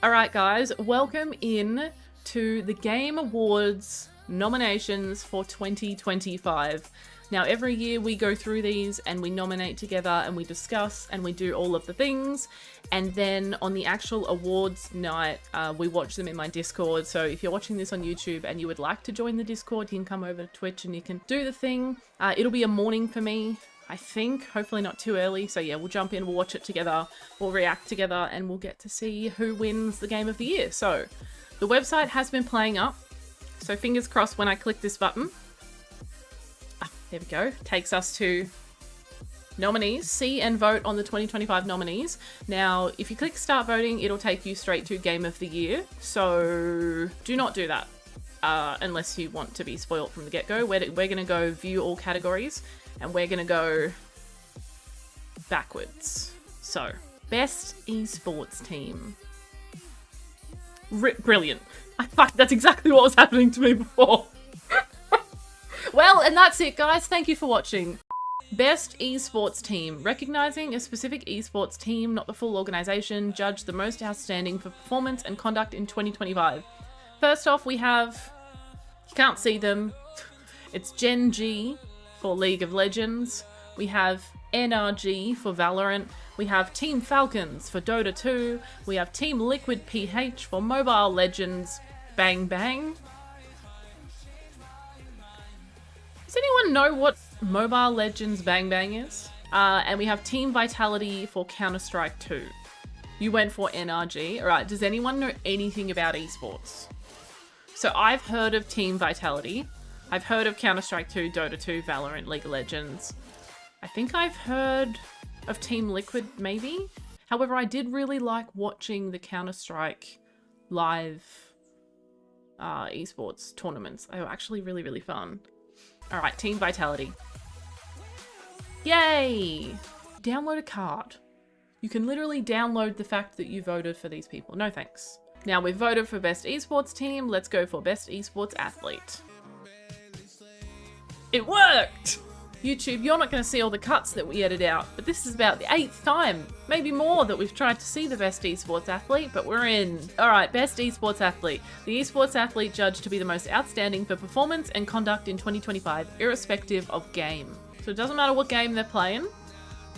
Alright guys, welcome in to the Game Awards nominations for 2025. Now every year we go through these and we nominate together and we discuss and we do all of the things, and then on the actual awards night we watch them in my Discord. So if you're watching this on YouTube and you would like to join the Discord, you can come over to Twitch and you can do the thing. It'll be a morning for me, I think, hopefully not too early. So yeah, we'll jump in, we'll watch it together, we'll react together, and we'll get to see who wins the Game of the Year. So the website has been playing up, so fingers crossed when I click this button. There we go. Takes us to nominees. See and vote on the 2025 nominees. Now, if you click start voting, it'll take you straight to Game of the Year. So do not do that unless you want to be spoiled from the get-go. We're going to go view all categories and we're going to go backwards. So, best esports team. Brilliant. That's exactly what was happening to me before. Well, and that's it, guys. Thank you for watching. Best esports team. Recognizing a specific esports team, not the full organization. Judge the most outstanding for performance and conduct in 2025. First off, we have... You can't see them. It's Gen G for League of Legends. We have NRG for Valorant. We have Team Falcons for Dota 2. We have Team Liquid PH for Mobile Legends. Bang Bang. Does anyone know what Mobile Legends Bang Bang is? And we have Team Vitality for Counter-Strike 2. You went for NRG. Alright, does anyone know anything about esports? So I've heard of Team Vitality. I've heard of Counter-Strike 2, Dota 2, Valorant, League of Legends. I think I've heard of Team Liquid, maybe? However, I did really like watching the Counter-Strike live esports tournaments. They were actually really, really fun. Alright, Team Vitality. Yay! Download a card. You can literally download the fact that you voted for these people. No thanks. Now we've voted for best esports team. Let's go for best esports athlete. It worked! YouTube, you're not going to see all the cuts that we edit out, but this is about the 8th time, maybe more, that we've tried to see the best esports athlete, but we're in. Alright, best esports athlete. The esports athlete judged to be the most outstanding for performance and conduct in 2025, irrespective of game. So it doesn't matter what game they're playing,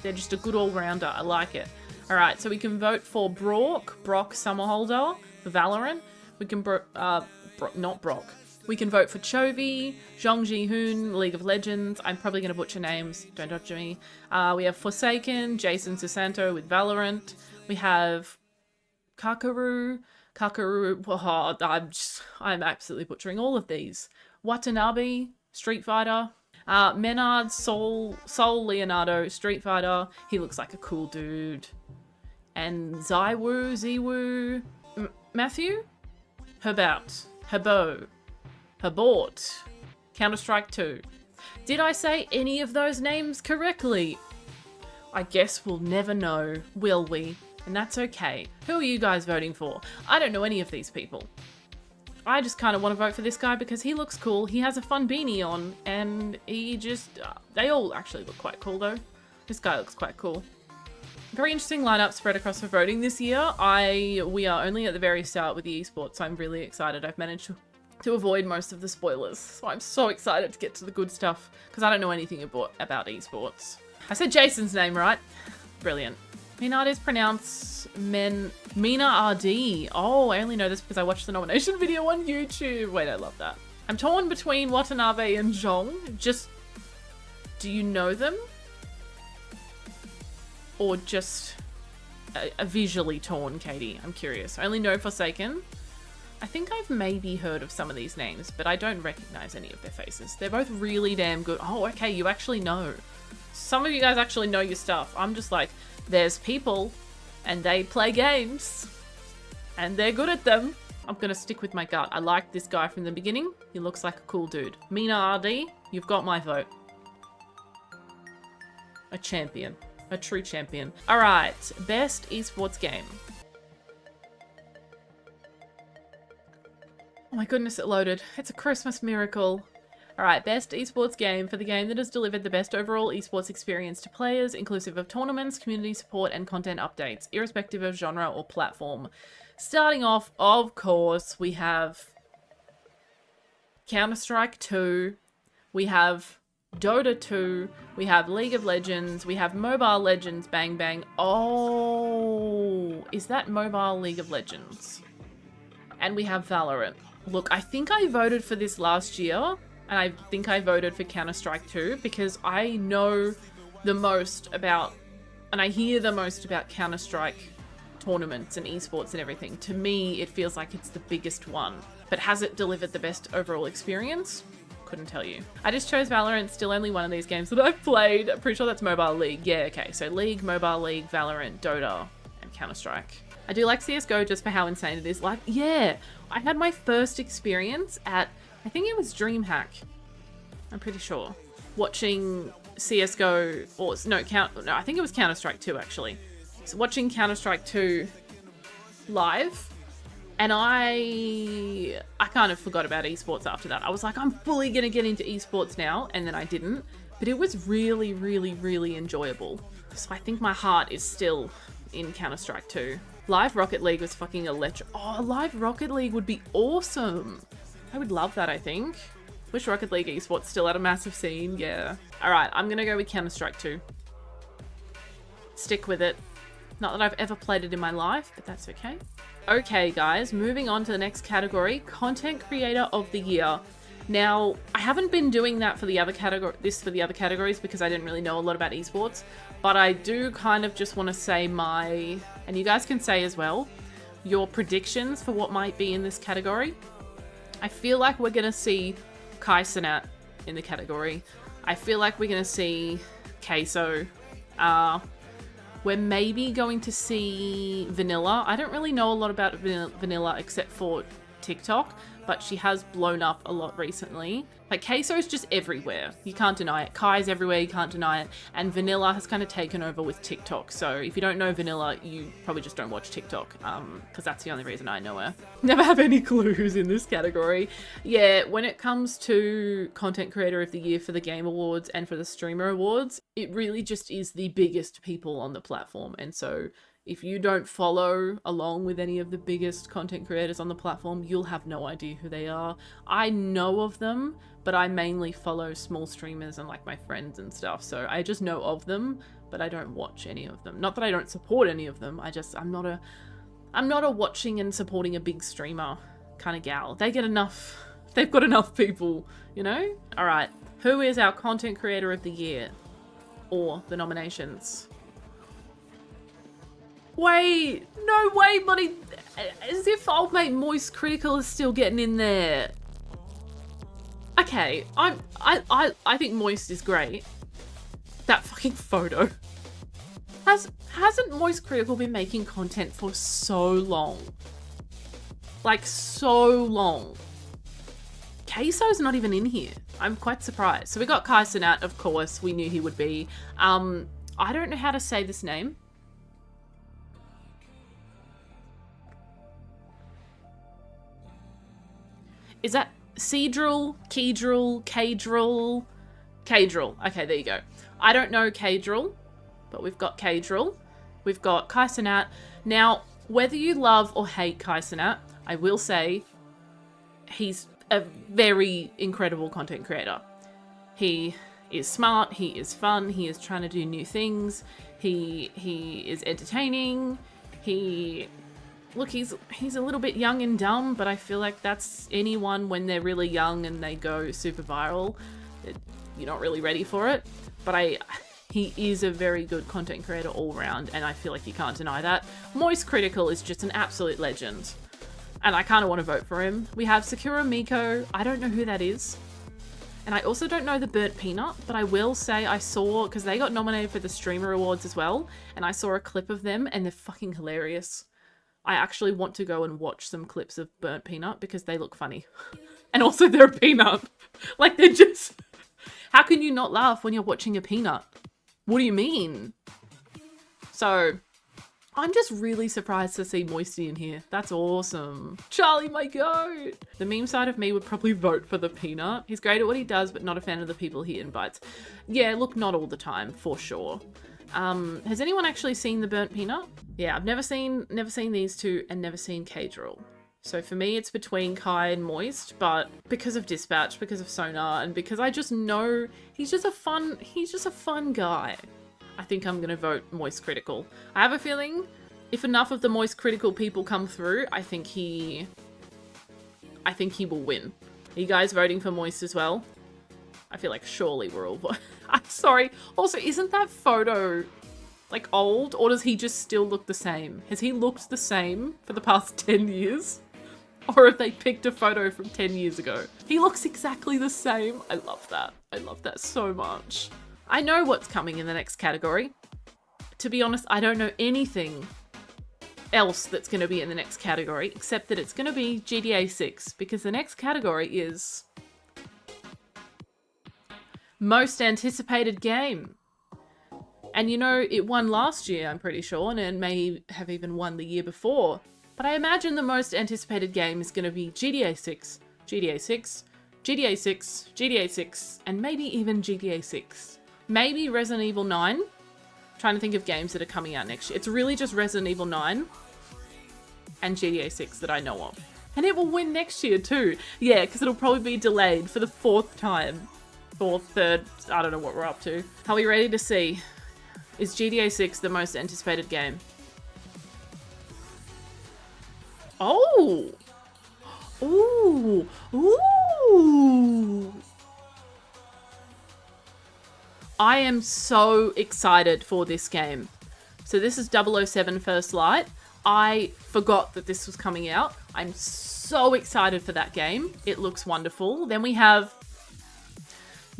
they're just a good all-rounder. I like it. Alright, so we can vote for Brock Summerholder for Valorant. We can not Brock. We can vote for Chovy, Zhong Ji-hoon, League of Legends. I'm probably going to butcher names, don't judge me. We have Forsaken, Jason Susanto with Valorant. We have Kakaru, oh, I'm absolutely butchering all of these. Watanabe, Street Fighter. Menard, Soul Leonardo, Street Fighter. He looks like a cool dude. And Ziwu, Matthew? Herbort, Counter-Strike 2. Did I say any of those names correctly? I guess we'll never know, will we? And that's okay. Who are you guys voting for? I don't know any of these people. I just kind of want to vote for this guy because he looks cool, he has a fun beanie on, and he just... they all actually look quite cool though. This guy looks quite cool. Very interesting lineup spread across for voting this year. We are only at the very start with the esports, so I'm really excited. I've managed to avoid most of the spoilers. So I'm so excited to get to the good stuff because I don't know anything about esports. I said Jason's name right. Brilliant. Menard is pronounced Mina RD. Oh, I only know this because I watched the nomination video on YouTube. Wait, I love that. I'm torn between Watanabe and Zhong. Just, do you know them? Or just a visually torn, Katie? I'm curious. I only know Forsaken. I think I've maybe heard of some of these names, but I don't recognize any of their faces. They're both really damn good. Oh, okay, you actually know. Some of you guys actually know your stuff. I'm just like, there's people, and they play games, and they're good at them. I'm gonna stick with my gut. I liked this guy from the beginning. He looks like a cool dude. Mina RD, you've got my vote. A champion. A true champion. Alright, best esports game. Oh my goodness, it loaded. It's a Christmas miracle. All right, best esports game for the game that has delivered the best overall esports experience to players, inclusive of tournaments, community support, and content updates, irrespective of genre or platform. Starting off, of course, we have Counter-Strike 2, we have Dota 2, we have League of Legends, we have Mobile Legends Bang Bang. Oh, is that Mobile League of Legends? And we have Valorant. Look, I think I voted for this last year. And I think I voted for Counter-Strike 2 because I know the most about, and I hear the most about Counter-Strike tournaments and esports and everything. To me, it feels like it's the biggest one. But has it delivered the best overall experience? Couldn't tell you. I just chose Valorant, still only one of these games that I've played. I'm pretty sure that's Mobile League. Yeah, okay. So League, Mobile League, Valorant, Dota, and Counter-Strike. I do like CSGO just for how insane it is. Like, yeah, I had my first experience at, I think it was DreamHack, I'm pretty sure, watching CSGO, or no, I think it was Counter-Strike 2 actually. So watching Counter-Strike 2 live, and I kind of forgot about esports after that. I was like, I'm fully gonna get into esports now, and then I didn't. But it was really, really, really enjoyable. So I think my heart is still in Counter-Strike 2. Live Rocket League was fucking electric. Oh, Live Rocket League would be awesome. I would love that, I think. Wish Rocket League esports still had a massive scene, yeah. All right, I'm gonna go with Counter-Strike 2. Stick with it. Not that I've ever played it in my life, but that's okay. Okay, guys, moving on to the next category, Content Creator of the Year. Now, I haven't been doing that for the other categories because I didn't really know a lot about esports, but I do kind of just want to say and you guys can say as well, your predictions for what might be in this category. I feel like we're going to see Kai Cenat in the category. I feel like we're going to see Queso. We're maybe going to see Vanilla. I don't really know a lot about Vanilla except for TikTok, but she has blown up a lot recently. Like, Queso's just everywhere. You can't deny it. Kai's everywhere, you can't deny it. And Vanilla has kind of taken over with TikTok. So if you don't know Vanilla, you probably just don't watch TikTok, because that's the only reason I know her. Never have any clues in this category. Yeah, when it comes to Content Creator of the Year for the Game Awards and for the Streamer Awards, it really just is the biggest people on the platform. And so if you don't follow along with any of the biggest content creators on the platform, you'll have no idea who they are. I know of them, but I mainly follow small streamers and like my friends and stuff. So I just know of them, but I don't watch any of them. Not that I don't support any of them. I'm not a watching and supporting a big streamer kind of gal. They've got enough people, you know? All right. Who is our Content Creator of the Year? Or the nominations? Wait, no way, buddy. As if old mate Moist Critical is still getting in there. Okay, I think Moist is great. That fucking photo. Hasn't Moist Critical been making content for so long? Like, so long. Queso's not even in here. I'm quite surprised. So we got Kai Cenat, of course. We knew he would be. I don't know how to say this name. Is that Cedral, Kedral, Kadral? Kadral. Okay, there you go. I don't know Kadral, but we've got Kadral. We've got Kai Cenat. Now, whether you love or hate Kai Cenat, I will say he's a very incredible content creator. He is smart, he is fun, he is trying to do new things, he is entertaining, Look, he's a little bit young and dumb, but I feel like that's anyone when they're really young and they go super viral. You're not really ready for it. But he is a very good content creator all around, and I feel like you can't deny that. Moist Critical is just an absolute legend. And I kind of want to vote for him. We have Sakura Miko. I don't know who that is. And I also don't know the Burnt Peanut, but I will say I saw, because they got nominated for the Streamer Awards as well, and I saw a clip of them, and they're fucking hilarious. I actually want to go and watch some clips of Burnt Peanut because they look funny. And also they're a peanut. Like, they're just... How can you not laugh when you're watching a peanut? What do you mean? So, I'm just really surprised to see Moisty in here. That's awesome. Charlie, my goat. The meme side of me would probably vote for the Peanut. He's great at what he does, but not a fan of the people he invites. Yeah, look, not all the time, for sure. Has anyone actually seen the Burnt Peanut? Yeah, I've never seen these two and never seen Cage Roll. So for me, it's between Kai and Moist, but because of Dispatch, because of Sonar, and because I just know he's just a fun guy. I think I'm going to vote Moist Critical. I have a feeling if enough of the Moist Critical people come through, I think he will win. Are you guys voting for Moist as well? I feel like surely we're all I'm sorry. Also, isn't that photo like old, or does he just still look the same? Has he looked the same for the past 10 years? Or have they picked a photo from 10 years ago? He looks exactly the same. I love that. I love that so much. I know what's coming in the next category. To be honest, I don't know anything else that's going to be in the next category, except that it's going to be GTA 6, because the next category is most anticipated game. And you know, it won last year, I'm pretty sure, and may have even won the year before. But I imagine the most anticipated game is going to be GTA 6, GTA 6, GTA 6, GTA 6, and maybe even GTA 6. Maybe Resident Evil 9. I'm trying to think of games that are coming out next year. It's really just Resident Evil 9 and GTA 6 that I know of. And it will win next year too. Yeah, because it'll probably be delayed for the 4th time. 4th, 3rd, I don't know what we're up to. Are we ready to see? Is GTA 6 the most anticipated game? Oh! Ooh! Ooh! I am so excited for this game. So this is 007 First Light. I forgot that this was coming out. I'm so excited for that game. It looks wonderful. Then we have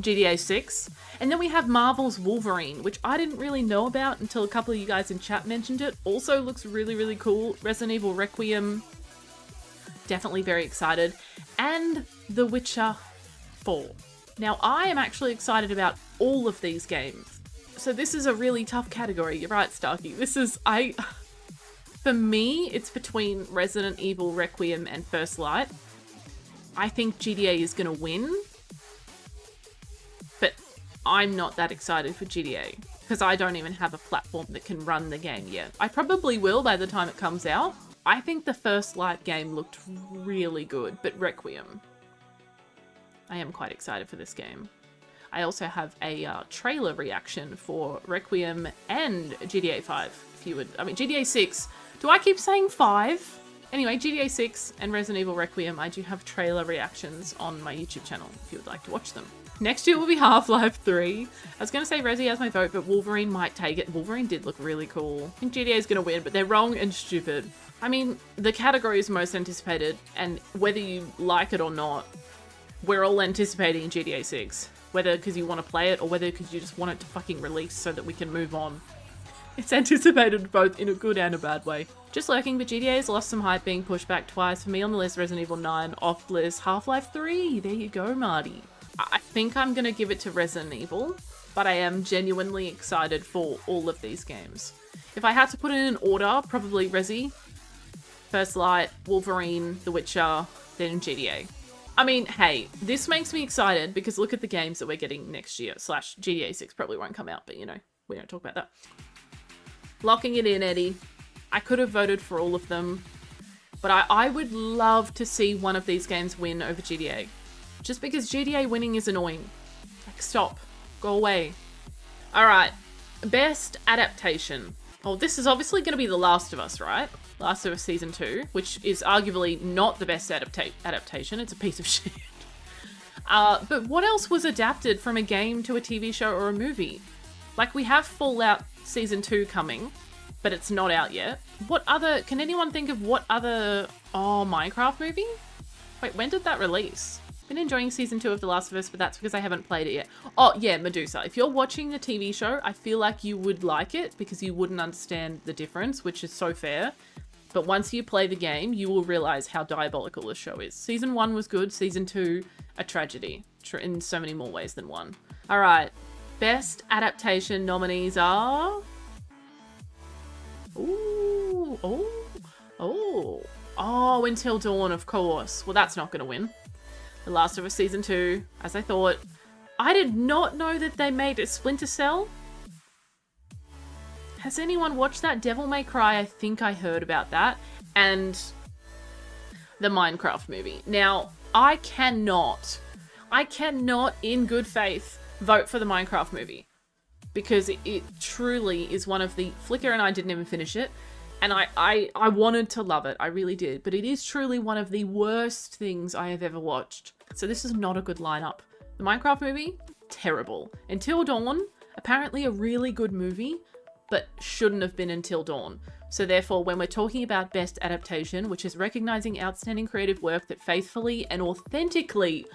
GTA 6. And then we have Marvel's Wolverine, which I didn't really know about until a couple of you guys in chat mentioned it. Also looks really, really cool. Resident Evil Requiem. Definitely very excited. And The Witcher 4. Now, I am actually excited about all of these games. So this is a really tough category. You're right, Starkey. For me, it's between Resident Evil Requiem and First Light. I think GTA is going to win. But I'm not that excited for GTA because I don't even have a platform that can run the game yet. I probably will by the time it comes out. I think the First Light game looked really good, but Requiem. I am quite excited for this game. I also have a trailer reaction for Requiem and GTA 5. GTA 6. Do I keep saying 5? Anyway, GTA 6 and Resident Evil Requiem, I do have trailer reactions on my YouTube channel if you would like to watch them. Next year will be Half-Life 3. I was going to say Resi has my vote, but Wolverine might take it. Wolverine did look really cool. I think GTA is going to win, but they're wrong and stupid. I mean, the category is most anticipated, and whether you like it or not, we're all anticipating GTA 6. Whether because you want to play it or whether because you just want it to fucking release so that we can move on. It's anticipated both in a good and a bad way. Just lurking, but GTA has lost some hype being pushed back twice. For me on the list, Resident Evil 9, off the list, Half-Life 3. There you go, Marty. I think I'm going to give it to Resident Evil, but I am genuinely excited for all of these games. If I had to put it in an order, probably Resi, First Light, Wolverine, The Witcher, then GTA. I mean, hey, this makes me excited because look at the games that we're getting next year. / GTA 6 probably won't come out, but you know, we don't talk about that. Locking it in, Eddie. I could have voted for all of them, but I would love to see one of these games win over GTA. Just because GTA winning is annoying. Like, stop. Go away. Alright. Best adaptation. Oh, this is obviously going to be The Last of Us, right? Last of Us Season 2, which is arguably not the best adaptation. It's a piece of shit. But what else was adapted from a game to a TV show or a movie? Like, we have Fallout Season 2 coming, but it's not out yet. Can anyone think of what other... Oh, Minecraft movie? Wait, when did that release? Been enjoying Season 2 of The Last of Us, but that's because I haven't played it yet. Oh, yeah, Medusa. If you're watching the TV show, I feel like you would like it because you wouldn't understand the difference, which is so fair. But once you play the game, you will realize how diabolical this show is. Season 1 was good. Season 2, a tragedy. In so many more ways than one. All right. Best adaptation nominees are... Ooh, oh, Until Dawn, of course. Well, that's not going to win. The Last of Us Season 2, as I thought. I did not know that they made a Splinter Cell. Has anyone watched that? Devil May Cry, I think I heard about that. And the Minecraft movie. Now, I cannot, in good faith, vote for the Minecraft movie. Because it truly is one of the... Flicker and I didn't even finish it. And I wanted to love it. I really did. But it is truly one of the worst things I have ever watched. So this is not a good lineup. The Minecraft movie, terrible. Until Dawn, apparently a really good movie, but shouldn't have been Until Dawn. So therefore, when we're talking about best adaptation, which is recognizing outstanding creative work that faithfully and authentically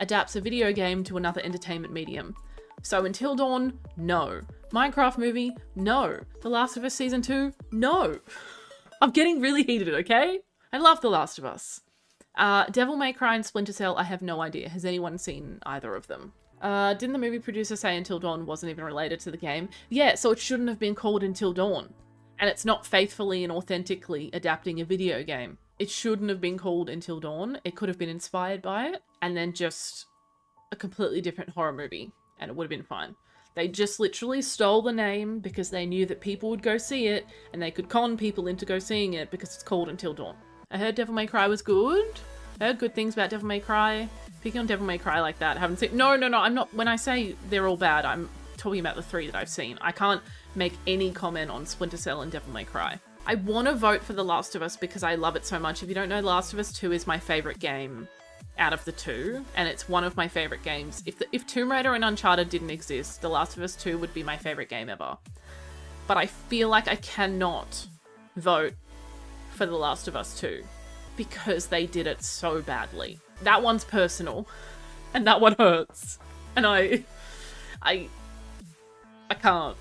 adapts a video game to another entertainment medium. So Until Dawn, no. Minecraft movie, no. The Last of Us Season 2, no. I'm getting really heated, okay? I love The Last of Us. Devil May Cry and Splinter Cell, I have no idea. Has anyone seen either of them? Didn't the movie producer say Until Dawn wasn't even related to the game? Yeah, so it shouldn't have been called Until Dawn. And it's not faithfully and authentically adapting a video game. It shouldn't have been called Until Dawn. It could have been inspired by it, and then just a completely different horror movie, and it would have been fine. They just literally stole the name because they knew that people would go see it, and they could con people into go seeing it because it's called Until Dawn. I heard Devil May Cry was good. I heard good things about Devil May Cry. Picking on Devil May Cry like that, I haven't seen... No, I'm not... When I say they're all bad, I'm talking about the 3 that I've seen. I can't make any comment on Splinter Cell and Devil May Cry. I want to vote for The Last of Us because I love it so much. If you don't know, The Last of Us 2 is my favorite game out of the 2, and it's one of my favorite games. If Tomb Raider and Uncharted didn't exist, The Last of Us 2 would be my favorite game ever. But I feel like I cannot vote for The Last of Us 2 because they did it so badly. That one's personal, and that one hurts, and I can't.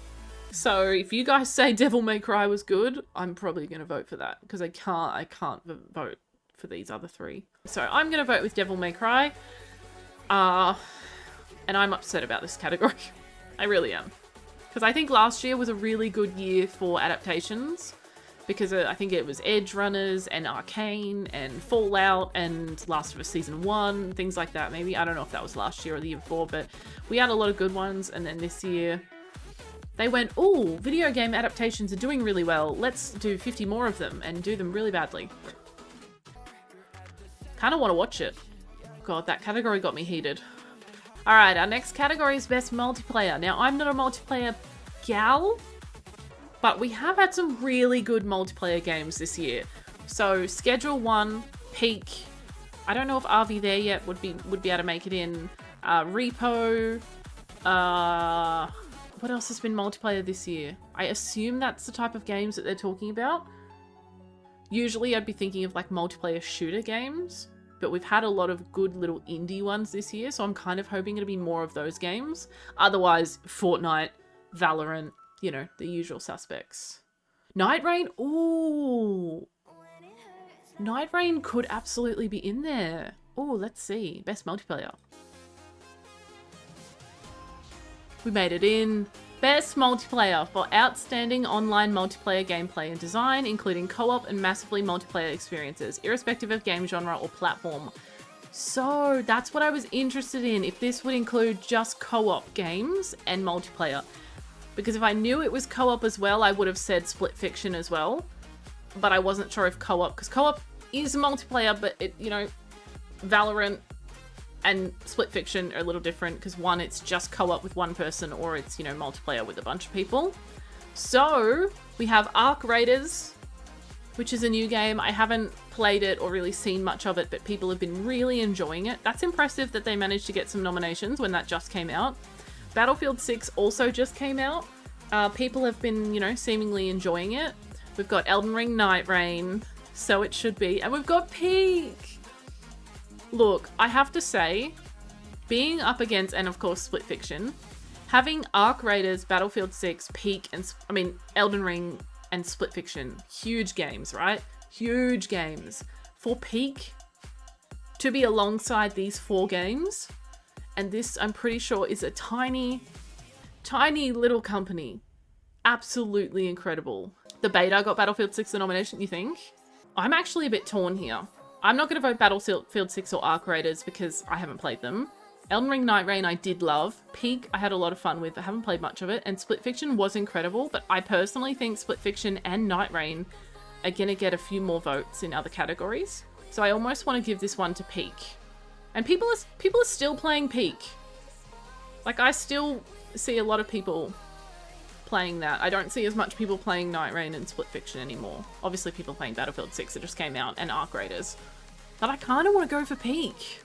So if you guys say Devil May Cry was good, I'm probably gonna vote for that because I can't vote for these other 3. So I'm gonna vote with Devil May Cry, and I'm upset about this category. I really am, because I think last year was a really good year for adaptations. Because I think it was Edge Runners and Arcane and Fallout and Last of Us Season 1, things like that maybe. I don't know if that was last year or the year before, but we had a lot of good ones. And then this year, they went, ooh, video game adaptations are doing really well. Let's do 50 more of them and do them really badly. Kind of want to watch it. God, that category got me heated. All right, our next category is Best Multiplayer. Now, I'm not a multiplayer gal, but we have had some really good multiplayer games this year. So Schedule 1, Peak, I don't know if RV there yet would be able to make it in. Repo, what else has been multiplayer this year? I assume that's the type of games that they're talking about. Usually I'd be thinking of like multiplayer shooter games, but we've had a lot of good little indie ones this year, so I'm kind of hoping it'll be more of those games. Otherwise, Fortnite, Valorant, you know, the usual suspects. Night Rain? Ooh. Night Rain could absolutely be in there. Ooh, let's see. Best multiplayer. We made it in. Best multiplayer for outstanding online multiplayer gameplay and design, including co-op and massively multiplayer experiences, irrespective of game genre or platform. So that's what I was interested in, if this would include just co-op games and multiplayer. Because if I knew it was co-op as well, I would have said Split Fiction as well. But I wasn't sure if co-op, because co-op is multiplayer, but it, you know, Valorant and Split Fiction are a little different, because one, it's just co-op with one person, or it's, you know, multiplayer with a bunch of people. So we have Arc Raiders, which is a new game. I haven't played it or really seen much of it, but people have been really enjoying it. That's impressive that they managed to get some nominations when that just came out. Battlefield 6 also just came out. People have been, you know, seemingly enjoying it. We've got Elden Ring Night Rain, so it should be. And we've got Peak! Look, I have to say, being up against, and of course Split Fiction, having Arc Raiders, Battlefield 6, Peak, and, Elden Ring and Split Fiction, huge games, right? Huge games. For Peak to be alongside these 4 games, and this, I'm pretty sure, is a tiny, tiny little company absolutely incredible. The beta got Battlefield 6 the nomination, you think? I'm actually a bit torn here. I'm not going to vote Battlefield 6 or Arc Raiders because I haven't played them. Elden Ring Night Rain I did love. Peak I had a lot of fun with. I haven't played much of it. And Split Fiction was incredible, but I personally think Split Fiction and Night Rain are going to get a few more votes in other categories. So I almost want to give this one to Peak. And people are still playing Peak. Like, I still see a lot of people playing that. I don't see as much people playing Night Rain and Split Fiction anymore. Obviously people playing Battlefield 6 that just came out and Arc Raiders. But I kind of want to go for Peak.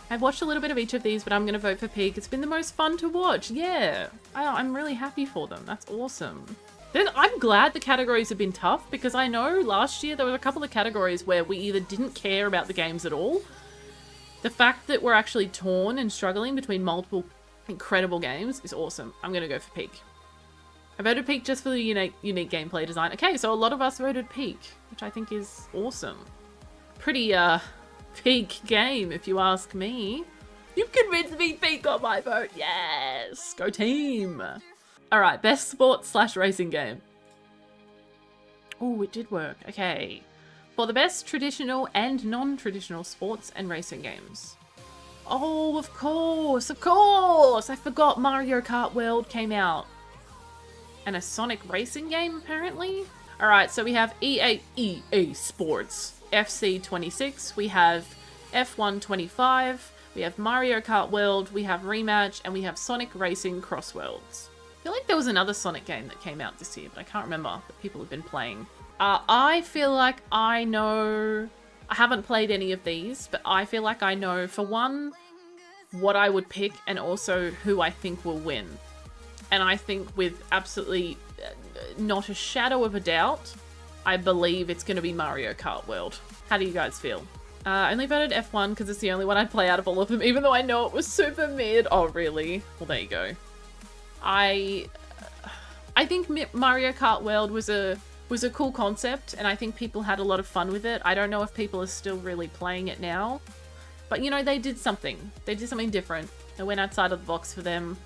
I've watched a little bit of each of these, but I'm going to vote for Peak. It's been the most fun to watch. Yeah, I'm really happy for them. That's awesome. Then I'm glad the categories have been tough because I know last year there were a couple of categories where we either didn't care about the games at all. The fact that we're actually torn and struggling between multiple incredible games is awesome. I'm going to go for Peak. I voted Peak just for the unique gameplay design. Okay, so a lot of us voted Peak, which I think is awesome. Pretty, Peak game, if you ask me. You've convinced me Peak got my vote. Yes! Go team! Alright, best sports/racing game. Oh, it did work. Okay. For the best traditional and non-traditional sports and racing games. Oh, of course! Of course! I forgot Mario Kart World came out. And a Sonic racing game, apparently? Alright, so we have EA Sports. FC 26, we have F1 25, we have Mario Kart World, we have Rematch, and we have Sonic Racing Cross Worlds. I feel like there was another Sonic game that came out this year, but I can't remember that people have been playing. I feel like I know... I haven't played any of these, but I feel like I know, for one, what I would pick and also who I think will win. And I think with absolutely not a shadow of a doubt, I believe it's going to be Mario Kart World. How do you guys feel? I only voted F1 because it's the only one I'd play out of all of them, even though I know it was super mid. Oh, really? Well, there you go. I think Mario Kart World was a cool concept, and I think people had a lot of fun with it. I don't know if people are still really playing it now, but you know, they did something. They did something different. They went outside of the box for them,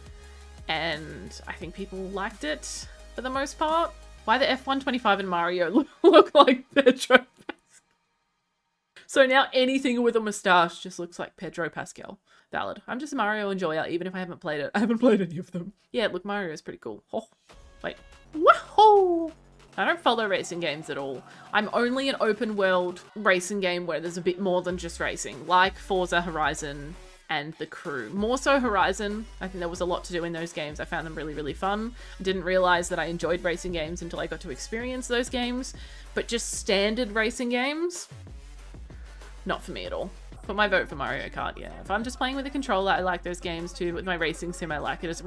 and I think people liked it for the most part. Why the F125 and Mario look like Pedro? So now anything with a mustache just looks like Pedro Pascal. Valid. I'm just a Mario enjoyer, even if I haven't played it. I haven't played any of them. Yeah, look, Mario is pretty cool. Oh, wait. Woohoo! I don't follow racing games at all. I'm only an open world racing game where there's a bit more than just racing, like Forza Horizon and The Crew. More so Horizon. I think there was a lot to do in those games. I found them really, really fun. I didn't realize that I enjoyed racing games until I got to experience those games. But just standard racing games, not for me at all. But my vote for Mario Kart, yeah. If I'm just playing with a controller, I like those games too. With my racing sim, I like it as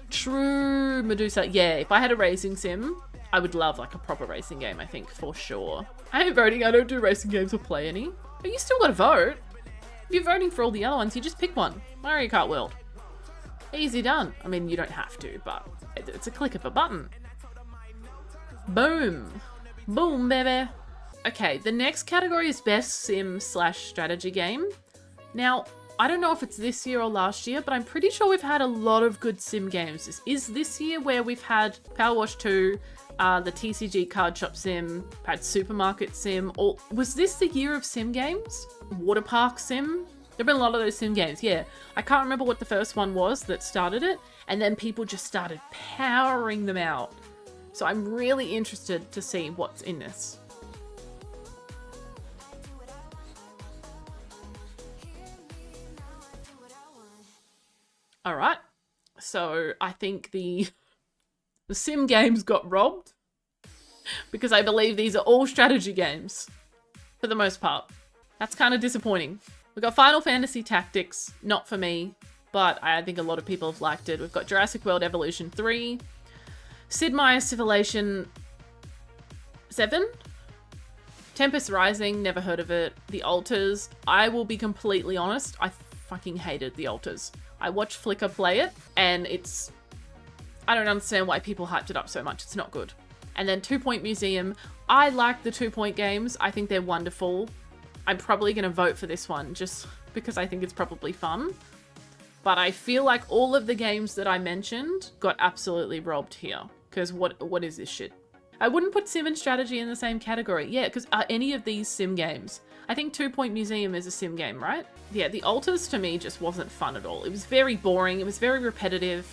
true Medusa. Yeah, if I had a racing sim, I would love like a proper racing game, I think, for sure. I ain't voting. I don't do racing games or play any. But you still gotta vote. If you're voting for all the other ones, you just pick one. Mario Kart World. Easy done. I mean, you don't have to, but it's a click of a button. Boom. Boom, baby. Okay, the next category is Best Sim/Strategy Game. Now, I don't know if it's this year or last year, but I'm pretty sure we've had a lot of good sim games. Is this year where we've had Power Wash 2, the TCG Card Shop Sim, had Supermarket Sim, or was this the year of sim games? Water Park Sim? There have been a lot of those sim games, yeah. I can't remember what the first one was that started it, and then people just started powering them out. So I'm really interested to see what's in this. All right, so I think the sim games got robbed because I believe these are all strategy games for the most part. That's kind of disappointing. We've got Final Fantasy Tactics, not for me, but I think a lot of people have liked it. We've got Jurassic World Evolution 3, Sid Meier's Civilization 7, Tempest Rising, never heard of it, The Alters. I will be completely honest, I fucking hated The Alters. I watched Flickr play it, and I don't understand why people hyped it up so much. It's not good. And then 2 Point Museum. I like the 2 Point games. I think they're wonderful. I'm probably going to vote for this one just because I think it's probably fun. But I feel like all of the games that I mentioned got absolutely robbed here Because what is this shit? I wouldn't put sim and strategy in the same category. Yeah, because are any of these sim games? I think 2 Point Museum is a sim game, right? Yeah, the Altars to me just wasn't fun at all. It was very boring. It was very repetitive.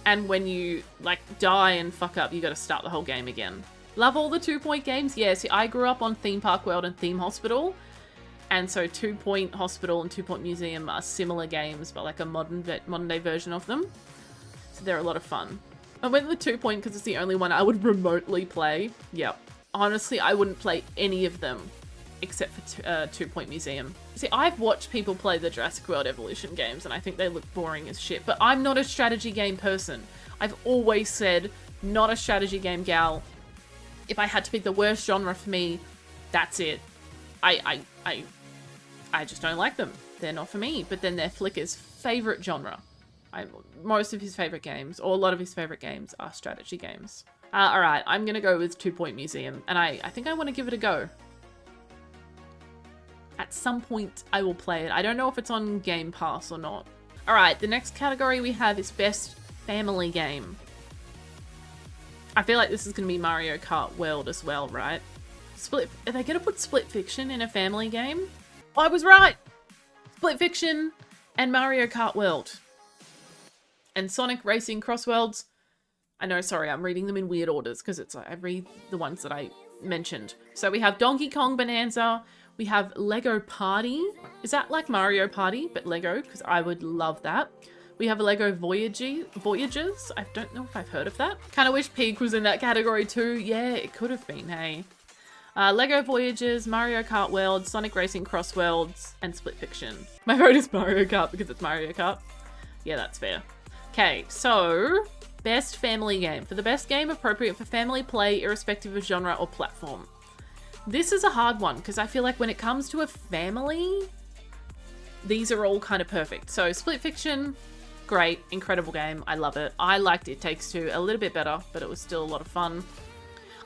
And when you, like, die and fuck up, you gotta start the whole game again. Love all the 2 Point games. Yeah, see, I grew up on Theme Park World and Theme Hospital. And so 2 Point Hospital and 2 Point Museum are similar games, but like a modern day version of them. So they're a lot of fun. I went with 2 Point because it's the only one I would remotely play. Yep. Honestly, I wouldn't play any of them except for 2 Point Museum. See, I've watched people play the Jurassic World Evolution games and I think they look boring as shit, but I'm not a strategy game person. I've always said, not a strategy game gal. If I had to pick the worst genre for me, that's it. I just don't like them. They're not for me. But then they're Flicker's favorite genre. Most of his favorite games, or a lot of his favorite games, are strategy games. Alright, I'm gonna go with 2 Point Museum, and I think I want to give it a go. At some point, I will play it. I don't know if it's on Game Pass or not. Alright, the next category we have is Best Family Game. I feel like this is going to be Mario Kart World as well, right? Are they going to put Split Fiction in a family game? I was right! Split Fiction and Mario Kart World. And Sonic Racing Cross Worlds. I know, sorry, I'm reading them in weird orders because it's I read the ones that I mentioned. So we have Donkey Kong Bonanza. We have Lego Party. Is that like Mario Party, but Lego? Because I would love that. We have a Lego Voyages. I don't know if I've heard of that. Kind of wish Peak was in that category too. Yeah, it could have been, hey. Lego Voyages, Mario Kart World, Sonic Racing Cross Worlds, and Split Fiction. My vote is Mario Kart because it's Mario Kart. Yeah, that's fair. Okay, so Best Family Game. For the best game appropriate for family play, irrespective of genre or platform. This is a hard one because I feel like when it comes to a family, these are all kind of perfect. So Split Fiction, great, incredible game. I love it. I liked It Takes Two a little bit better, but it was still a lot of fun.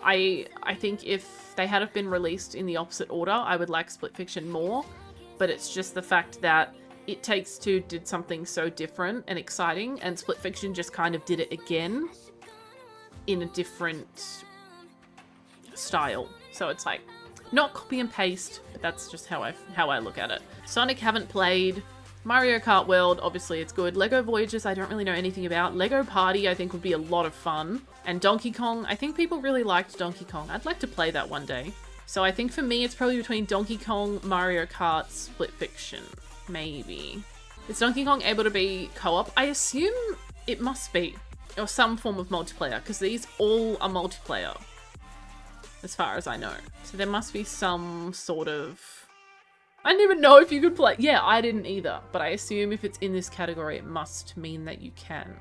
I think if they had been released in the opposite order, I would like Split Fiction more, but it's just the fact that It Takes Two did something so different and exciting, and Split Fiction just kind of did it again in a different style. So it's like, not copy and paste, but that's just how I look at it. Sonic haven't played. Mario Kart World, obviously it's good. Lego Voyages, I don't really know anything about. Lego Party, I think would be a lot of fun. And Donkey Kong, I think people really liked Donkey Kong. I'd like to play that one day. So I think for me, it's probably between Donkey Kong, Mario Kart, Split Fiction, maybe. Is Donkey Kong able to be co-op? I assume it must be, or some form of multiplayer, because these all are multiplayer, as far as I know. So there must be some sort of... I didn't even know if you could play. Yeah, I didn't either. But I assume if it's in this category, it must mean that you can.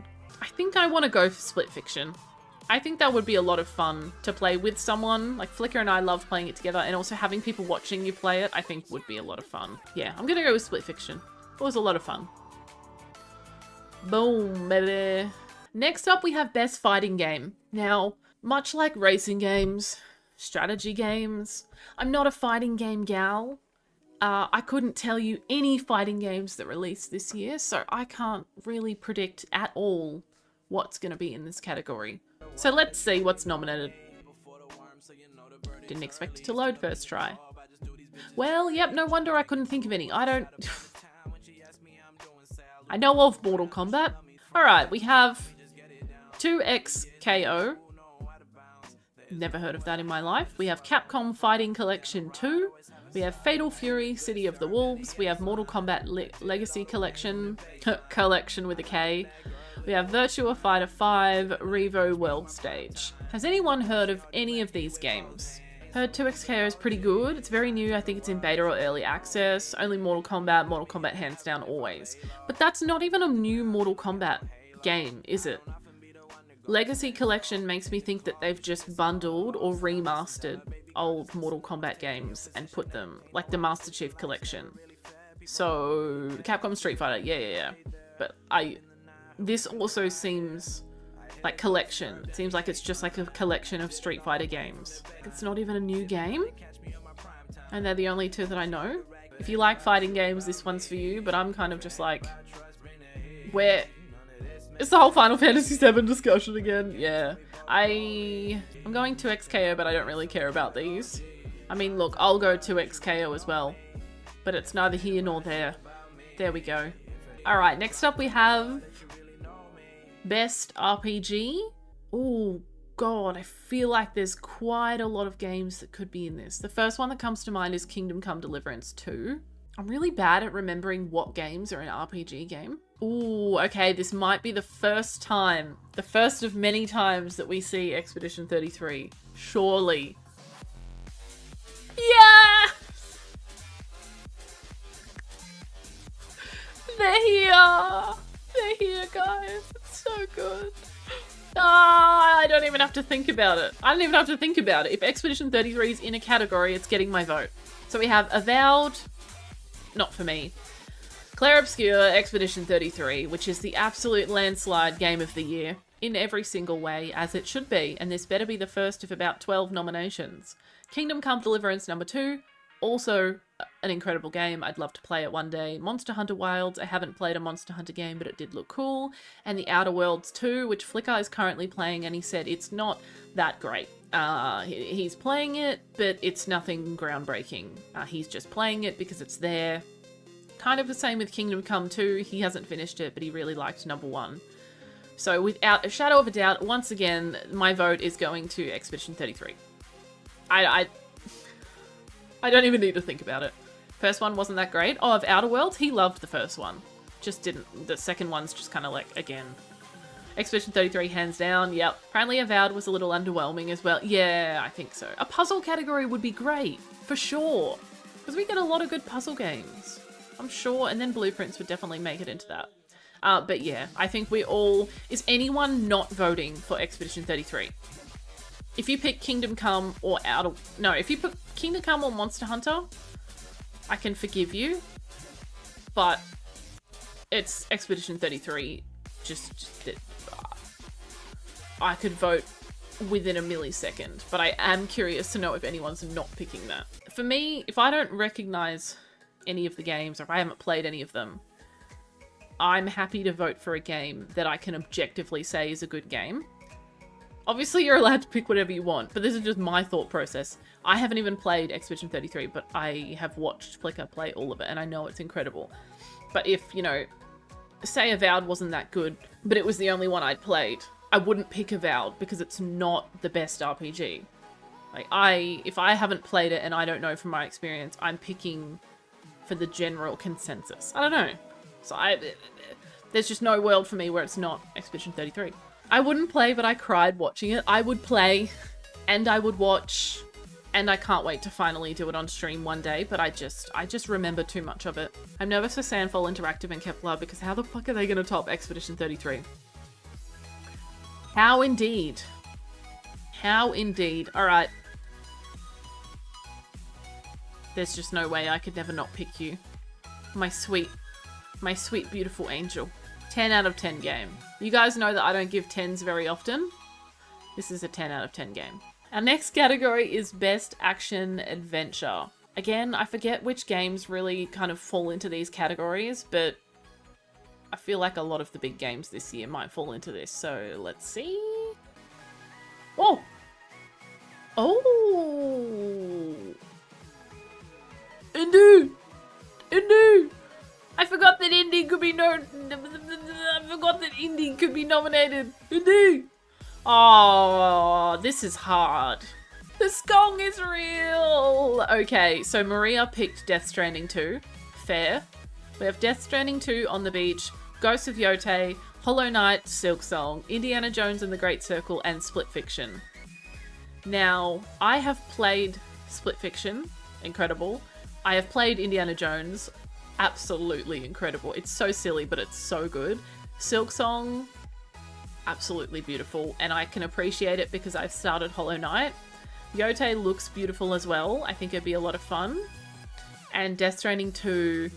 I think I want to go for Split Fiction. I think that would be a lot of fun to play with someone. Like Flicker and I love playing it together, and also having people watching you play it, I think would be a lot of fun. Yeah, I'm going to go with Split Fiction. It was a lot of fun. Boom, baby. Next up, we have Best Fighting Game. Now, much like racing games, strategy games, I'm not a fighting game gal. I couldn't tell you any fighting games that released this year, so I can't really predict at all what's going to be in this category. So let's see what's nominated. Didn't expect it to load first try. Well, yep, no wonder I couldn't think of any. I know of Mortal Kombat. Alright, we have 2XKO. Never heard of that in my life. We have Capcom Fighting Collection 2. We have Fatal Fury, City of the Wolves. We have Mortal Kombat Legacy Collection, collection with a K. We have Virtua Fighter 5, Revo World Stage. Has anyone heard of any of these games? Heard 2XKO is pretty good. It's very new. I think it's in beta or early access. Only Mortal Kombat hands down always. But that's not even a new Mortal Kombat game, is it? Legacy Collection makes me think that they've just bundled or remastered old Mortal Kombat games and put them, like the Master Chief Collection. So, Capcom Street Fighter, yeah. But this also seems like collection. It seems like it's just like a collection of Street Fighter games. It's not even a new game. And they're the only two that I know. If you like fighting games, this one's for you, but I'm kind of just like, where... It's the whole Final Fantasy VII discussion again. Yeah. I'm going 2xKO, but I don't really care about these. I mean, look, I'll go 2xKO as well, but it's neither here nor there. There we go. All right, next up we have Best RPG. Oh God, I feel like there's quite a lot of games that could be in this. The first one that comes to mind is Kingdom Come Deliverance 2. I'm really bad at remembering what games are an RPG game. Ooh, okay, this might be the first time, the first of many times that we see Expedition 33. Surely. Yeah! They're here! They're here, guys. It's so good. Ah, I don't even have to think about it. I don't even have to think about it. If Expedition 33 is in a category, it's getting my vote. So we have Avowed, not for me. Claire Obscure, Expedition 33, which is the absolute landslide game of the year in every single way, as it should be, and this better be the first of about 12 nominations. Kingdom Come Deliverance number 2, also an incredible game. I'd love to play it one day. Monster Hunter Wilds, I haven't played a Monster Hunter game, but it did look cool. And The Outer Worlds 2, which Flickr is currently playing, and he said it's not that great. He's playing it, but it's nothing groundbreaking. He's just playing it because it's there. Kind of the same with Kingdom Come 2. He hasn't finished it, but he really liked number 1. So without a shadow of a doubt, once again, my vote is going to Expedition 33. I don't even need to think about it. First one wasn't that great. Oh, of Outer Worlds, he loved the first one. Just didn't. The second one's just kind of like, again. Expedition 33, hands down, yep. Apparently Avowed was a little underwhelming as well. Yeah, I think so. A puzzle category would be great, for sure. Because we get a lot of good puzzle games. I'm sure, and then Blueprints would definitely make it into that. But yeah, I think we all... Is anyone not voting for Expedition 33? If you pick Kingdom Come or if you pick Kingdom Come or Monster Hunter, I can forgive you. But it's Expedition 33. I could vote within a millisecond, but I am curious to know if anyone's not picking that. For me, if I don't recognize any of the games, or if I haven't played any of them, I'm happy to vote for a game that I can objectively say is a good game. Obviously, you're allowed to pick whatever you want, but this is just my thought process. I haven't even played Expedition 33, but I have watched Flickr play all of it, and I know it's incredible. But if, you know, say Avowed wasn't that good, but it was the only one I'd played, I wouldn't pick Avowed because it's not the best RPG. Like, if I haven't played it and I don't know from my experience, I'm picking for the general consensus. I don't know. So there's just no world for me where it's not Expedition 33. I wouldn't play, but I cried watching it. I would play, and I would watch, and I can't wait to finally do it on stream one day, but I just remember too much of it. I'm nervous for Sandfall Interactive and Kepler, because how the fuck are they going to top Expedition 33? How indeed. How indeed. Alright. There's just no way I could never not pick you. My sweet, beautiful angel. 10 out of 10 game. You guys know that I don't give 10s very often. This is a 10 out of 10 game. Our next category is Best Action Adventure. Again, I forget which games really kind of fall into these categories, but I feel like a lot of the big games this year might fall into this. So let's see. Oh! Oh! Indu! Indu! I forgot that Indie could be nominated. Indeed. Oh, this is hard. The skong is real. Okay, so Maria picked Death Stranding 2. Fair. We have Death Stranding 2 on the beach, Ghosts of Yotei, Hollow Knight, Silksong, Indiana Jones and the Great Circle, and Split Fiction. Now, I have played Split Fiction. Incredible. I have played Indiana Jones. Absolutely incredible. It's so silly, but it's so good. Silksong, absolutely beautiful, and I can appreciate it because I've started Hollow Knight. Yotei looks beautiful as well. I think it'd be a lot of fun. And Death Stranding 2,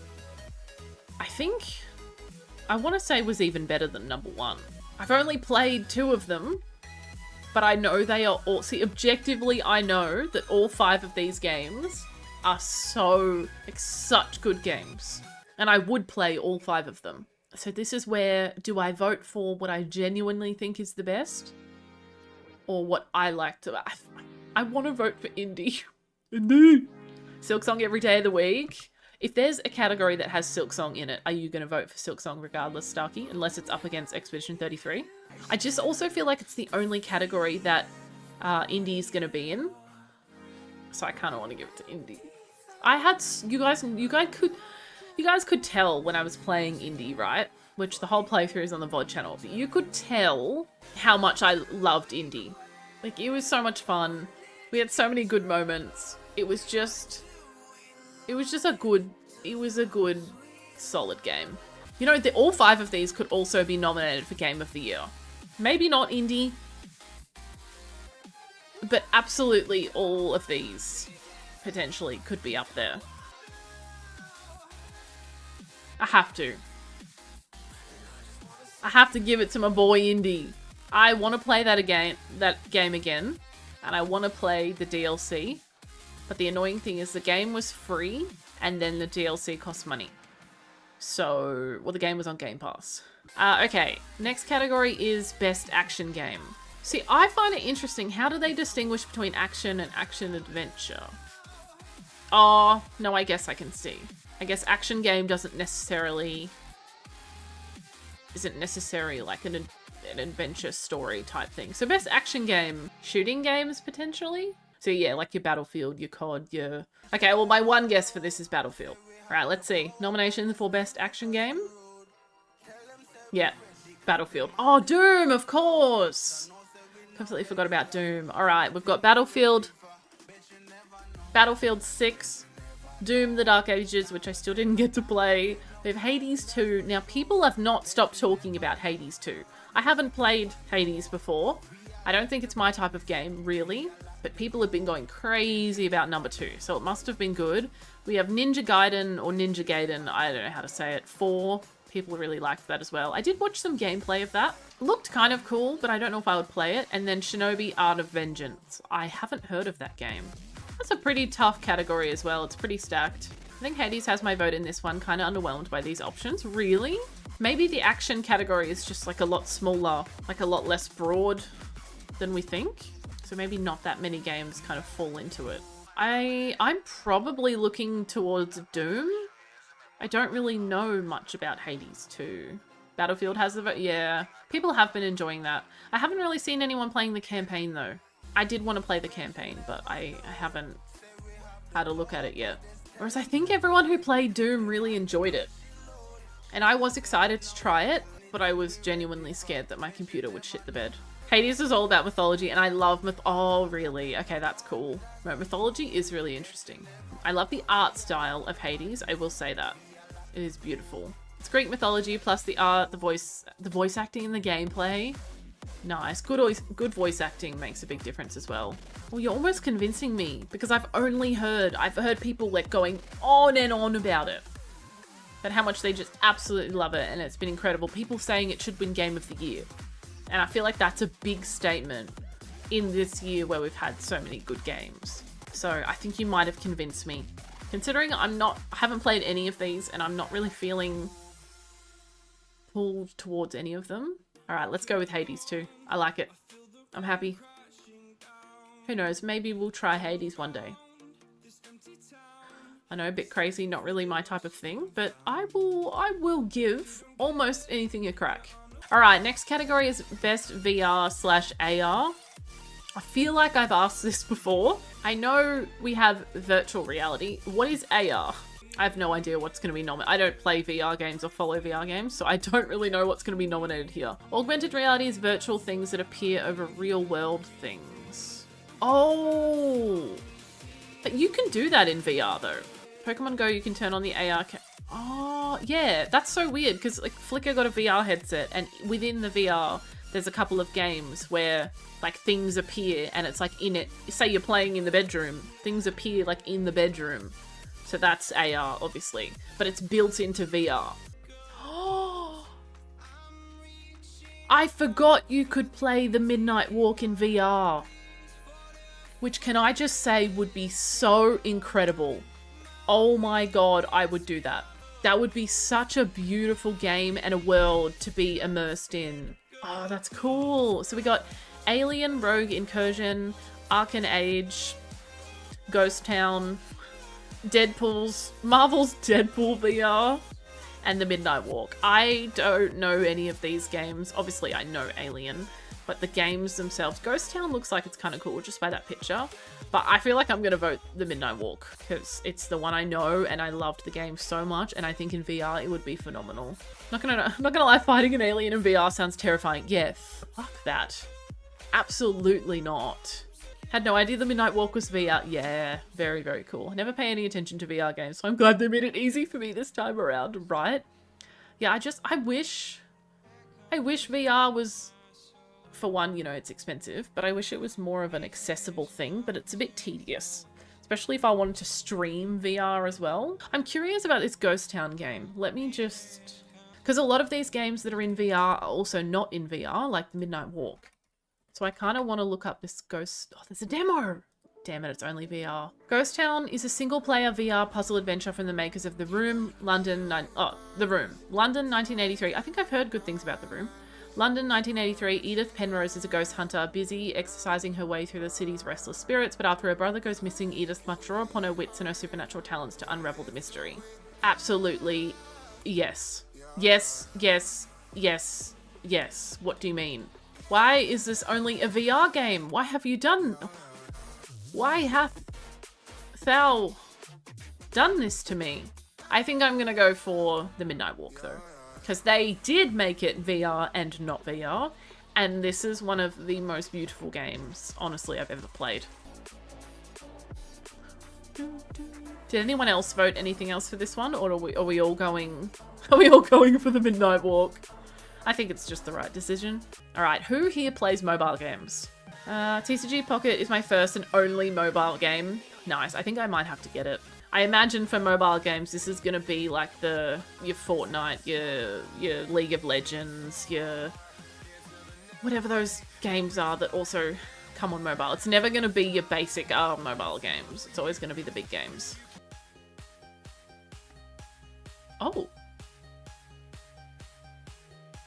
I want to say was even better than number 1. I've only played 2 of them, but I know they are all... See, objectively, I know that all 5 of these games are so, like, such good games. And I would play all 5 of them. So this is where, do I vote for what I genuinely think is the best? or what I like to. I want to vote for indie. Indie. Silksong every day of the week. If there's a category that has Silksong in it, are you going to vote for Silksong regardless, Starkey? Unless it's up against Expedition 33. I just also feel like it's the only category that indie is going to be in. So I kind of want to give it to indie. I had you guys could tell when I was playing indie, right? Which the whole playthrough is on the VOD channel. But you could tell how much I loved indie. Like, it was so much fun. We had so many good moments. It was a good, solid game. You know, all 5 of these could also be nominated for Game of the Year. Maybe not indie, but absolutely all of these potentially could be up there. I have to give it to my boy indie. I want to play that game again, and I want to play the DLC. But the annoying thing is the game was free, and then the DLC cost money. So, well, the game was on Game Pass. Okay, next category is Best Action Game. See, I find it interesting. How do they distinguish between action and action adventure? Oh, no, I guess I can see. I guess action game isn't necessarily like an adventure story type thing. So best action game, shooting games potentially? So yeah, like your Battlefield, your COD, your... Okay, well my one guess for this is Battlefield. All right, let's see. Nomination for best action game? Yeah, Battlefield. Oh, Doom, of course! Completely forgot about Doom. All right, we've got Battlefield 6, Doom The Dark Ages, which I still didn't get to play. We have Hades 2. Now, people have not stopped talking about Hades 2. I haven't played Hades before. I don't think it's my type of game, really. But people have been going crazy about number 2, so it must have been good. We have Ninja Gaiden, or Ninja Gaiden, I don't know how to say it, 4. People really liked that as well. I did watch some gameplay of that. It looked kind of cool, but I don't know if I would play it. And then Shinobi Art of Vengeance. I haven't heard of that game. That's a pretty tough category as well. It's pretty stacked. I think Hades has my vote in this one. Kind of underwhelmed by these options. Really? Maybe the action category is just like a lot smaller, like a lot less broad than we think. So maybe not that many games kind of fall into it. I'm probably looking towards Doom. I don't really know much about Hades 2. Battlefield has the vote. Yeah, people have been enjoying that. I haven't really seen anyone playing the campaign though. I did want to play the campaign, but I haven't had a look at it yet. Whereas I think everyone who played Doom really enjoyed it. And I was excited to try it, but I was genuinely scared that my computer would shit the bed. Hades is all about mythology, and I love oh, really? Okay, that's cool. Right, mythology is really interesting. I love the art style of Hades, I will say that. It is beautiful. It's Greek mythology, plus the art, the voice acting and the gameplay. Nice. Good voice acting makes a big difference as well. Well, you're almost convincing me, because I've heard people like going on and on about it. About how much they just absolutely love it, and it's been incredible. People saying it should win Game of the Year. And I feel like that's a big statement in this year where we've had so many good games. So I think you might have convinced me. Considering I haven't played any of these and I'm not really feeling pulled towards any of them. All right, let's go with Hades 2. I like it. I'm happy. Who knows? Maybe we'll try Hades one day. I know, a bit crazy, not really my type of thing, but I will give almost anything a crack. All right, next category is Best VR/AR. I feel like I've asked this before. I know we have virtual reality. What is AR? I have no idea what's going to be nominated. I don't play VR games or follow VR games, so I don't really know what's going to be nominated here. Augmented reality is virtual things that appear over real world things. Oh, but you can do that in VR though. Pokemon Go, you can turn on the AR Oh, yeah, that's so weird because like Flickr got a VR headset and within the VR, there's a couple of games where like things appear and it's like in it. Say you're playing in the bedroom, things appear like in the bedroom. So that's AR, obviously, but it's built into VR. Oh, I forgot you could play the Midnight Walk in VR, which can I just say would be so incredible. Oh my God, I would do that. That would be such a beautiful game and a world to be immersed in. Oh, that's cool. So we got Alien, Rogue Incursion, Arcan Age, Ghost Town, Marvel's Deadpool VR, and The Midnight Walk. I don't know any of these games. Obviously, I know Alien, but the games themselves, Ghost Town looks like it's kind of cool just by that picture. But I feel like I'm going to vote The Midnight Walk because it's the one I know and I loved the game so much, and I think in VR it would be phenomenal. Not gonna lie, fighting an alien in VR sounds terrifying. Yeah, fuck that. Absolutely not. Had no idea The Midnight Walk was VR. Yeah, very, very cool. I never pay any attention to VR games, so I'm glad they made it easy for me this time around, right? Yeah, I wish VR was, for one, you know, it's expensive, but I wish it was more of an accessible thing, but it's a bit tedious, especially if I wanted to stream VR as well. I'm curious about this Ghost Town game. Let me just... Because a lot of these games that are in VR are also not in VR, like The Midnight Walk. So I kind of want to look up this Ghost... Oh, there's a demo! Damn it, it's only VR. Ghost Town is a single-player VR puzzle adventure from the makers of The Room, London... The Room. London, 1983. I think I've heard good things about The Room. London, 1983. Edith Penrose is a ghost hunter, busy exercising her way through the city's restless spirits, but after her brother goes missing, Edith must draw upon her wits and her supernatural talents to unravel the mystery. Absolutely, yes. Yes, yes, yes, yes. What do you mean? Why is this only a VR game? Why have thou done this to me? I think I'm gonna go for The Midnight Walk though, because they did make it VR and not VR, and this is one of the most beautiful games, honestly, I've ever played. Did anyone else vote anything else for this one, or are we all going for The Midnight Walk? I think it's just the right decision. All right, who here plays mobile games? TCG Pocket is my first and only mobile game. Nice, I think I might have to get it. I imagine for mobile games, this is gonna be like your Fortnite, your League of Legends, your whatever those games are that also come on mobile. It's never gonna be your basic mobile games. It's always gonna be the big games. Oh.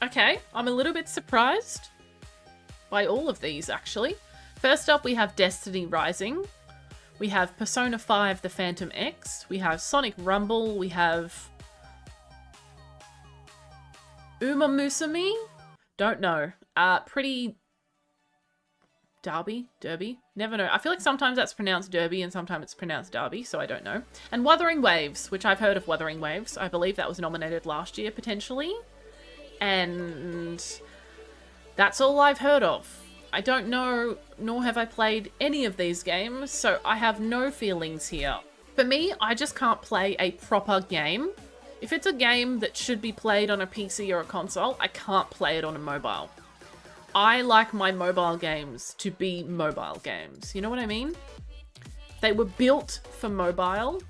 Okay, I'm a little bit surprised by all of these, actually. First up, we have Destiny Rising. We have Persona 5 The Phantom X. We have Sonic Rumble. We have Uma Musume? Don't know. Pretty... Derby? Never know. I feel like sometimes that's pronounced Derby and sometimes it's pronounced Derby, so I don't know. And Wuthering Waves, which I've heard of Wuthering Waves. I believe that was nominated last year, potentially. And that's all I've heard of. I don't know, nor have I played any of these games, so I have no feelings here. For me, I just can't play a proper game. If it's a game that should be played on a PC or a console, I can't play it on a mobile. I like my mobile games to be mobile games. You know what I mean? They were built for mobile.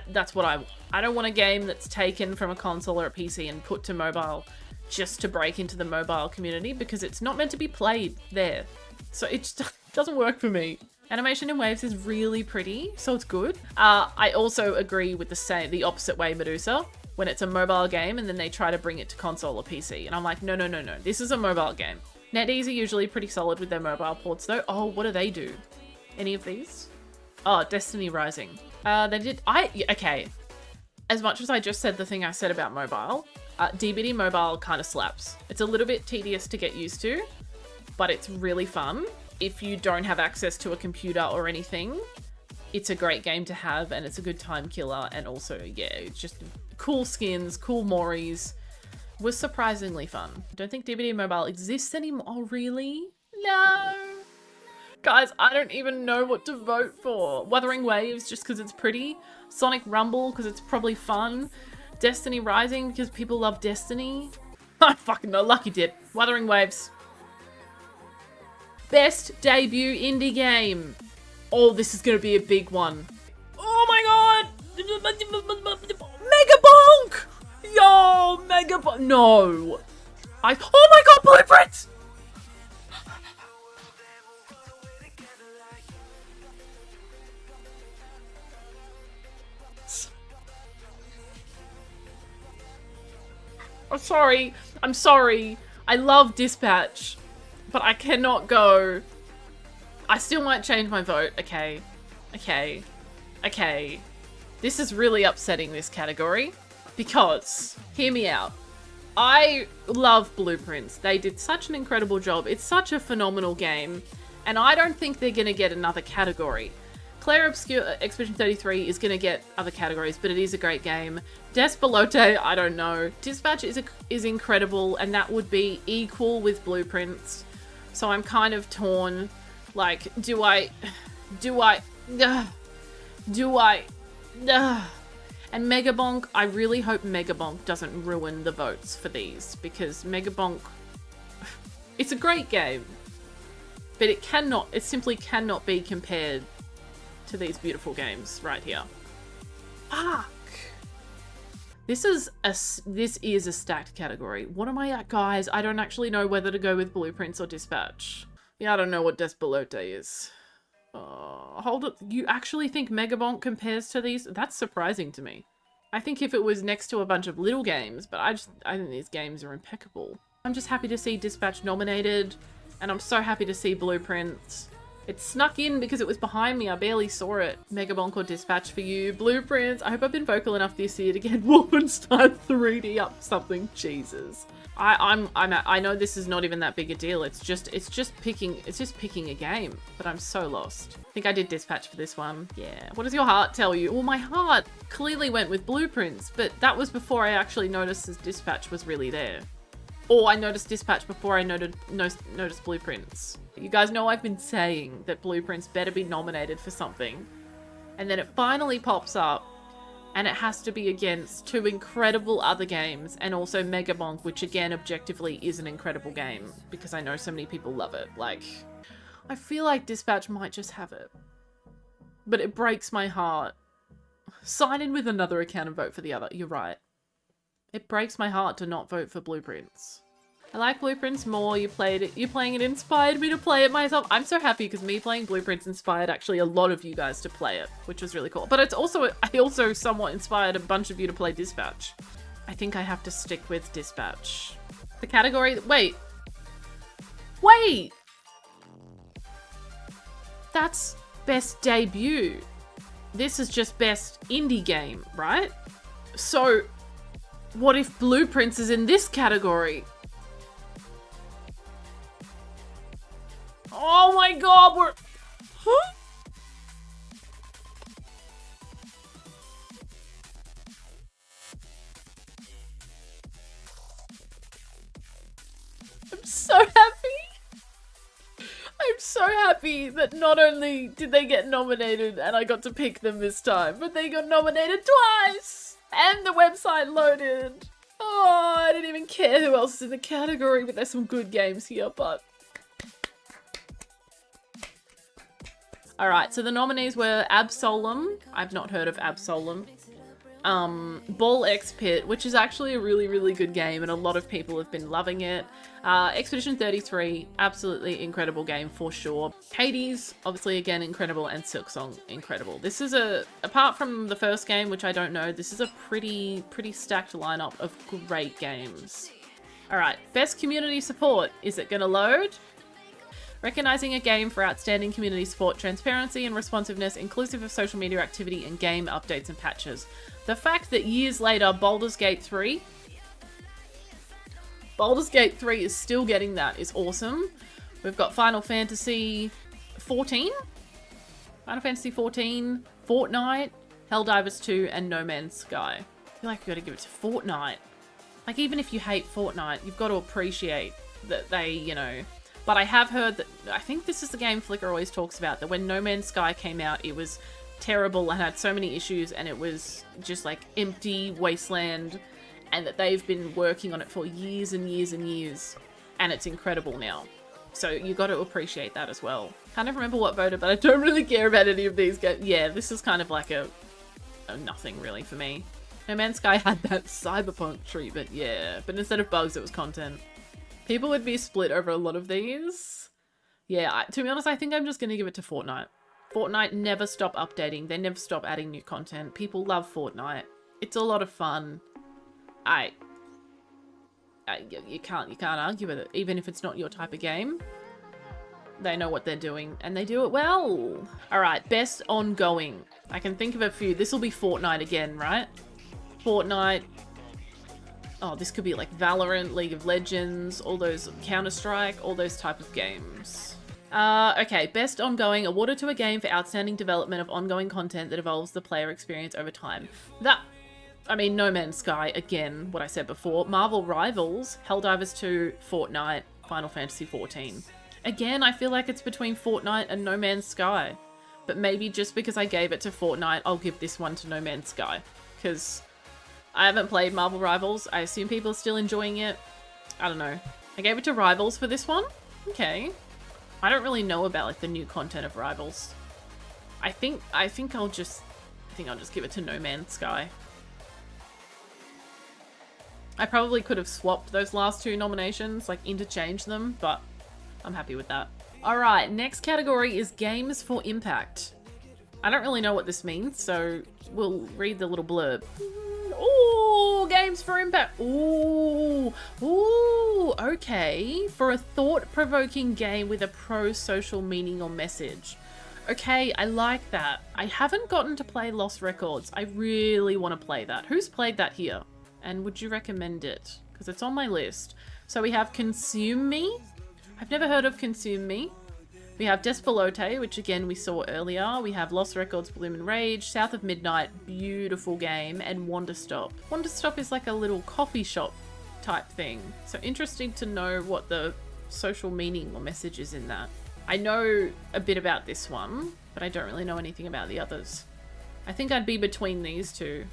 That's what I want. I don't want a game that's taken from a console or a PC and put to mobile just to break into the mobile community, because it's not meant to be played there. So it just doesn't work for me. Animation in Waves is really pretty, so it's good. I also agree with the opposite way, Medusa, when it's a mobile game and then they try to bring it to console or PC. And I'm like, no, this is a mobile game. NetEase are usually pretty solid with their mobile ports though. Oh, what do they do? Any of these? Oh, Destiny Rising. Okay. As much as I just said the thing I said about mobile, DBD Mobile kind of slaps. It's a little bit tedious to get used to, but it's really fun. If you don't have access to a computer or anything, it's a great game to have and it's a good time killer. And also, yeah, it's just cool skins, cool Moris. Was surprisingly fun. Don't think DBD Mobile exists anymore. Oh, really? No. Guys, I don't even know what to vote for. Wuthering Waves, just because it's pretty. Sonic Rumble, because it's probably fun. Destiny Rising, because people love Destiny. I fucking know, lucky dip. Wuthering Waves. Best debut indie game. Oh, this is going to be a big one. Oh my god! Megabonk! Yo, Megabonk. No. Oh my god, Blueprint! I'm sorry. I love Dispatch. but I cannot go. I still might change my vote. Okay. Okay. Okay. This is really upsetting, this category, because, hear me out. I love Blueprints. They did such an incredible job. It's such a phenomenal game, and I don't think they're going to get another category. Claire Obscure Expedition 33 is going to get other categories, but it is a great game. Despelote, I don't know. Dispatch is incredible, and that would be equal with Blueprints. So I'm kind of torn. Like, do I? And Megabonk, I really hope Megabonk doesn't ruin the votes for these, because Megabonk, it's a great game, but it simply cannot be compared to these beautiful games right here. Fuck. This is a stacked category. What am I at, guys? I don't actually know whether to go with Blueprints or Dispatch. Yeah, I don't know what Despelote is. Hold it. You actually think Megabonk compares to these? That's surprising to me. I think if it was next to a bunch of little games, but I think these games are impeccable. I'm just happy to see Dispatch nominated, and I'm so happy to see Blueprints. It snuck in because it was behind me. I barely saw it. Megabonk or Dispatch for you. Blueprints. I hope I've been vocal enough this year to get Wolfenstein 3D up something. Jesus. I know this is not even that big a deal. It's just picking a game, but I'm so lost. I think I did Dispatch for this one. Yeah. What does your heart tell you? Well, my heart clearly went with Blueprints, but that was before I actually noticed this Dispatch was really there. Or I noticed Dispatch before I noticed Blueprints. You guys know I've been saying that Blueprints better be nominated for something. And then it finally pops up, and it has to be against two incredible other games, and also Megabonk, which again, objectively is an incredible game, because I know so many people love it. Like, I feel like Dispatch might just have it. But it breaks my heart. Sign in with another account and vote for the other. You're right. It breaks my heart to not vote for Blueprints. I like Blueprints more. You playing it inspired me to play it myself. I'm so happy because me playing Blueprints inspired actually a lot of you guys to play it, which was really cool. But it's also, I also somewhat inspired a bunch of you to play Dispatch. I think I have to stick with Dispatch. The category, wait. That's best debut. This is just best indie game, right? So what if Blueprints is in this category? Oh my god, we're... Huh? I'm so happy. I'm so happy that not only did they get nominated and I got to pick them this time, but they got nominated twice! And the website loaded. Oh, I didn't even care who else is in the category, but there's some good games here, but... Alright, so the nominees were Absolem. I've not heard of Absolem. Ball X Pit, which is actually a really, really good game, and a lot of people have been loving it. Expedition 33, absolutely incredible game for sure. Hades, obviously again incredible, and Silksong, incredible. This is apart from the first game, which I don't know, this is a pretty stacked lineup of great games. Alright, best community support. Is it gonna load? Recognizing a game for outstanding community support, transparency and responsiveness, inclusive of social media activity and game updates and patches. The fact that years later, Baldur's Gate 3 is still getting that is awesome. We've got Final Fantasy 14, Fortnite, Helldivers 2, and No Man's Sky. I feel like you gotta give it to Fortnite. Like, even if you hate Fortnite, you've got to appreciate that they, you know... But I have heard that, I think this is the game Flickr always talks about, that when No Man's Sky came out, it was terrible and had so many issues, and it was just like empty wasteland, and that they've been working on it for years and years and years, and it's incredible now. So you got to appreciate that as well. Can't even remember what voted, but I don't really care about any of these games. Yeah, this is kind of like a nothing really for me. No Man's Sky had that cyberpunk treatment, yeah, but instead of bugs, it was content. People would be split over a lot of these. Yeah, to be honest, I think I'm just going to give it to Fortnite. Fortnite never stop updating. They never stop adding new content. People love Fortnite. It's a lot of fun. You can't argue with it. Even if it's not your type of game, They know what they're doing, and they do it well. All right, best ongoing. I can think of a few. This will be Fortnite again, right? Fortnite. Oh, this could be like Valorant, League of Legends, all those Counter-Strike, all those type of games. Okay, best ongoing, awarded to a game for outstanding development of ongoing content that evolves the player experience over time. No Man's Sky, again, what I said before. Marvel Rivals, Helldivers 2, Fortnite, Final Fantasy 14. Again, I feel like it's between Fortnite and No Man's Sky. But maybe just because I gave it to Fortnite, I'll give this one to No Man's Sky. Because I haven't played Marvel Rivals. I assume people are still enjoying it. I don't know. I gave it to Rivals for this one. Okay. I don't really know about like the new content of Rivals. I think I'll just give it to No Man's Sky. I probably could have swapped those last two nominations, like interchanged them, but I'm happy with that. All right, next category is Games for Impact. I don't really know what this means, so we'll read the little blurb. Ooh, Games for Impact. Ooh, okay. For a thought-provoking game with a pro-social meaning or message. Okay, I like that. I haven't gotten to play Lost Records. I really want to play that. Who's played that here? And would you recommend it? Because it's on my list. So we have Consume Me. I've never heard of Consume Me. We have Despelote, which again we saw earlier. We have Lost Records, Bloom and Rage, South of Midnight, beautiful game, and Wanderstop. Wanderstop is like a little coffee shop type thing. So interesting to know what the social meaning or message is in that. I know a bit about this one, but I don't really know anything about the others. I think I'd be between these two.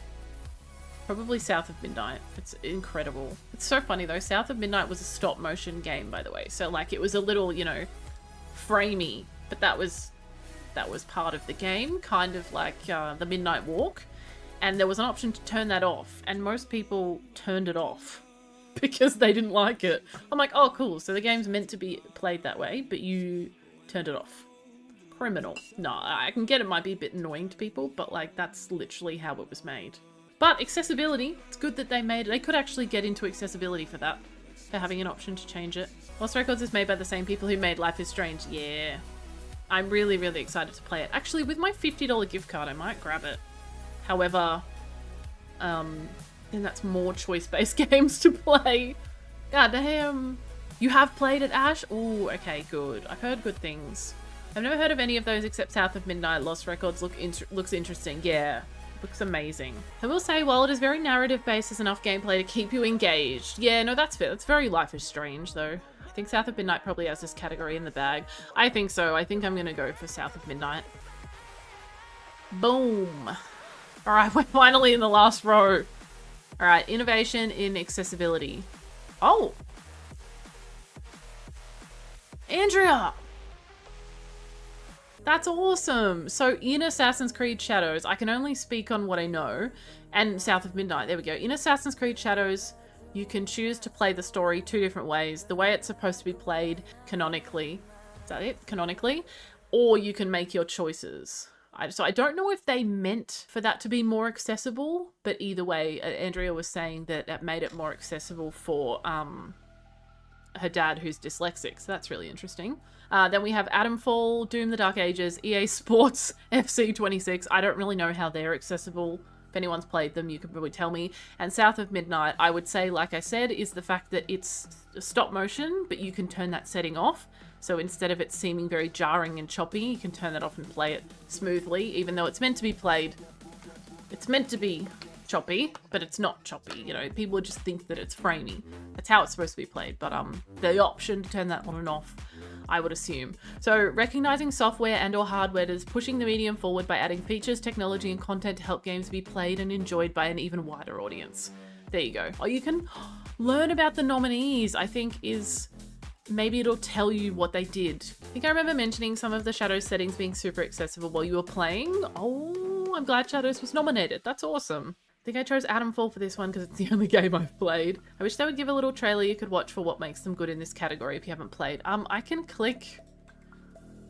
Probably South of Midnight. It's incredible. It's so funny though. South of Midnight was a stop motion game, by the way. So like it was a little, you know, framey, but that was part of the game, kind of like the Midnight Walk. And there was an option to turn that off, and most people turned it off because they didn't like it. I'm like, oh cool, so the game's meant to be played that way, but you turned it off. Criminal. No, I can get it might be a bit annoying to people, but like that's literally how it was made. But accessibility, it's good that they made it. They could actually get into accessibility for that, for having an option to change it. Lost Records is made by the same people who made Life is Strange. Yeah. I'm really, really excited to play it. Actually, with my $50 gift card, I might grab it. However, then that's more choice-based games to play. God damn. You have played it, Ash? Ooh, okay, good. I've heard good things. I've never heard of any of those except South of Midnight. Lost Records looks interesting. Yeah. Looks amazing. I will say, while it is very narrative-based, there's enough gameplay to keep you engaged. Yeah, no, that's fair. It's very Life is Strange, though. I think South of Midnight probably has this category in the bag. I think so. I think I'm going to go for South of Midnight. Boom. All right, we're finally in the last row. All right, innovation in accessibility. Oh. Andrea. That's awesome. So in Assassin's Creed Shadows, I can only speak on what I know, and South of Midnight, there we go. In Assassin's Creed Shadows, you can choose to play the story two different ways. The way it's supposed to be played canonically, is that it? Canonically? Or you can make your choices. So I don't know if they meant for that to be more accessible, but either way, Andrea was saying that it made it more accessible for her dad who's dyslexic, so that's really interesting. Then we have Atomfall, Doom the Dark Ages, EA Sports, FC26. I don't really know how they're accessible. If anyone's played them, you could probably tell me. And South of Midnight, I would say, like I said, is the fact that it's stop motion, but you can turn that setting off. So instead of it seeming very jarring and choppy, you can turn that off and play it smoothly, even though it's meant to be played. It's meant to be choppy, but it's not choppy. You know, people just think that it's framey. That's how it's supposed to be played. But the option to turn that on and off, I would assume. So recognizing software and or hardware is pushing the medium forward by adding features, technology, and content to help games be played and enjoyed by an even wider audience. There you go. Or you can learn about the nominees, I think is... Maybe it'll tell you what they did. I think I remember mentioning some of the Shadows settings being super accessible while you were playing. Oh, I'm glad Shadows was nominated. That's awesome. I think I chose Atomfall for this one because it's the only game I've played. I wish they would give a little trailer you could watch for what makes them good in this category if you haven't played. I can click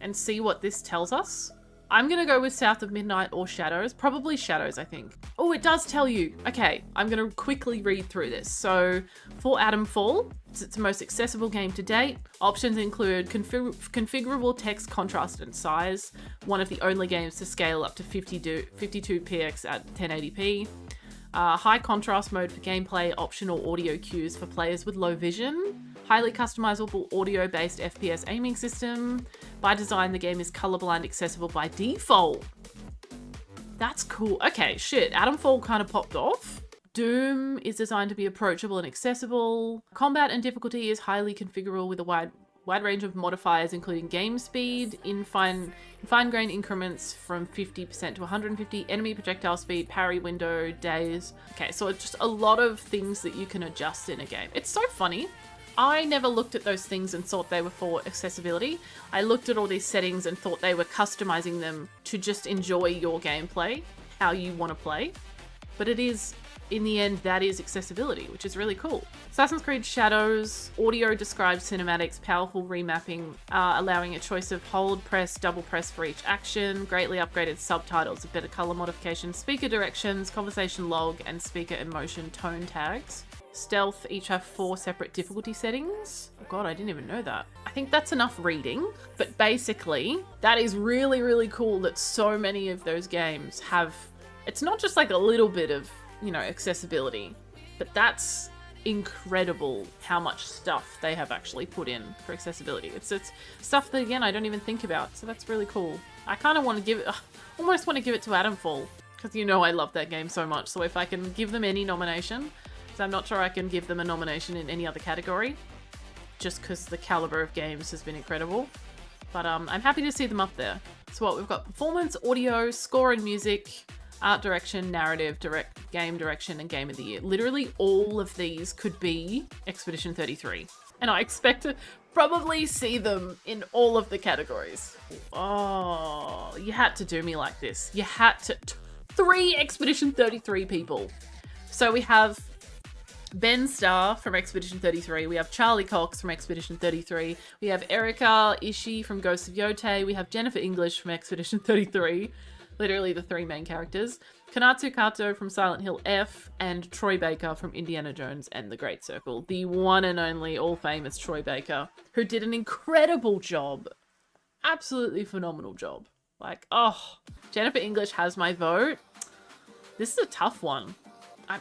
and see what this tells us. I'm gonna go with South of Midnight or Shadows. Probably Shadows, I think. Oh, it does tell you. Okay, I'm gonna quickly read through this. So, for Atomfall, it's the most accessible game to date. Options include configurable text contrast and size, one of the only games to scale up to 52px at 1080p. High contrast mode for gameplay, optional audio cues for players with low vision, highly customizable audio-based FPS aiming system. By design, the game is colorblind accessible by default. That's cool. Okay, shit. Atomfall kind of popped off. Doom is designed to be approachable and accessible. Combat and difficulty is highly configurable with a wide range of modifiers, including game speed, in fine-grained increments from 50% to 150, enemy projectile speed, parry window, days. Okay, so it's just a lot of things that you can adjust in a game. It's so funny. I never looked at those things and thought they were for accessibility. I looked at all these settings and thought they were customizing them to just enjoy your gameplay, how you want to play. But it is, in the end, that is accessibility, which is really cool. Assassin's Creed Shadows, audio described cinematics, powerful remapping, allowing a choice of hold, press, double press for each action, greatly upgraded subtitles, a better color modification, speaker directions, conversation log, and speaker and motion tone tags. Stealth each have 4 separate difficulty settings. Oh god, I didn't even know that. I think that's enough reading, but basically, that is really, really cool that so many of those games have, it's not just like a little bit of, you know, accessibility, but that's incredible how much stuff they have actually put in for accessibility. It's stuff that, again, I don't even think about, so that's really cool. I kind of want to give it, almost want to give it to Atomfall, because you know I love that game so much, so if I can give them any nomination, so I'm not sure I can give them a nomination in any other category, just because the caliber of games has been incredible. But I'm happy to see them up there. So what, we've got performance, audio, score and music, art direction, narrative, game direction, and game of the year. Literally all of these could be Expedition 33. And I expect to probably see them in all of the categories. Oh, you had to do me like this. You had to. 3 Expedition 33 people. So we have Ben Starr from Expedition 33, we have Charlie Cox from Expedition 33, we have Erika Ishii from Ghosts of Yotei, we have Jennifer English from Expedition 33, literally the 3 main characters, Kanatsu Kato from Silent Hill F, and Troy Baker from Indiana Jones and the Great Circle, the one and only all-famous Troy Baker, who did an incredible job, absolutely phenomenal job. Like, oh, Jennifer English has my vote. This is a tough one.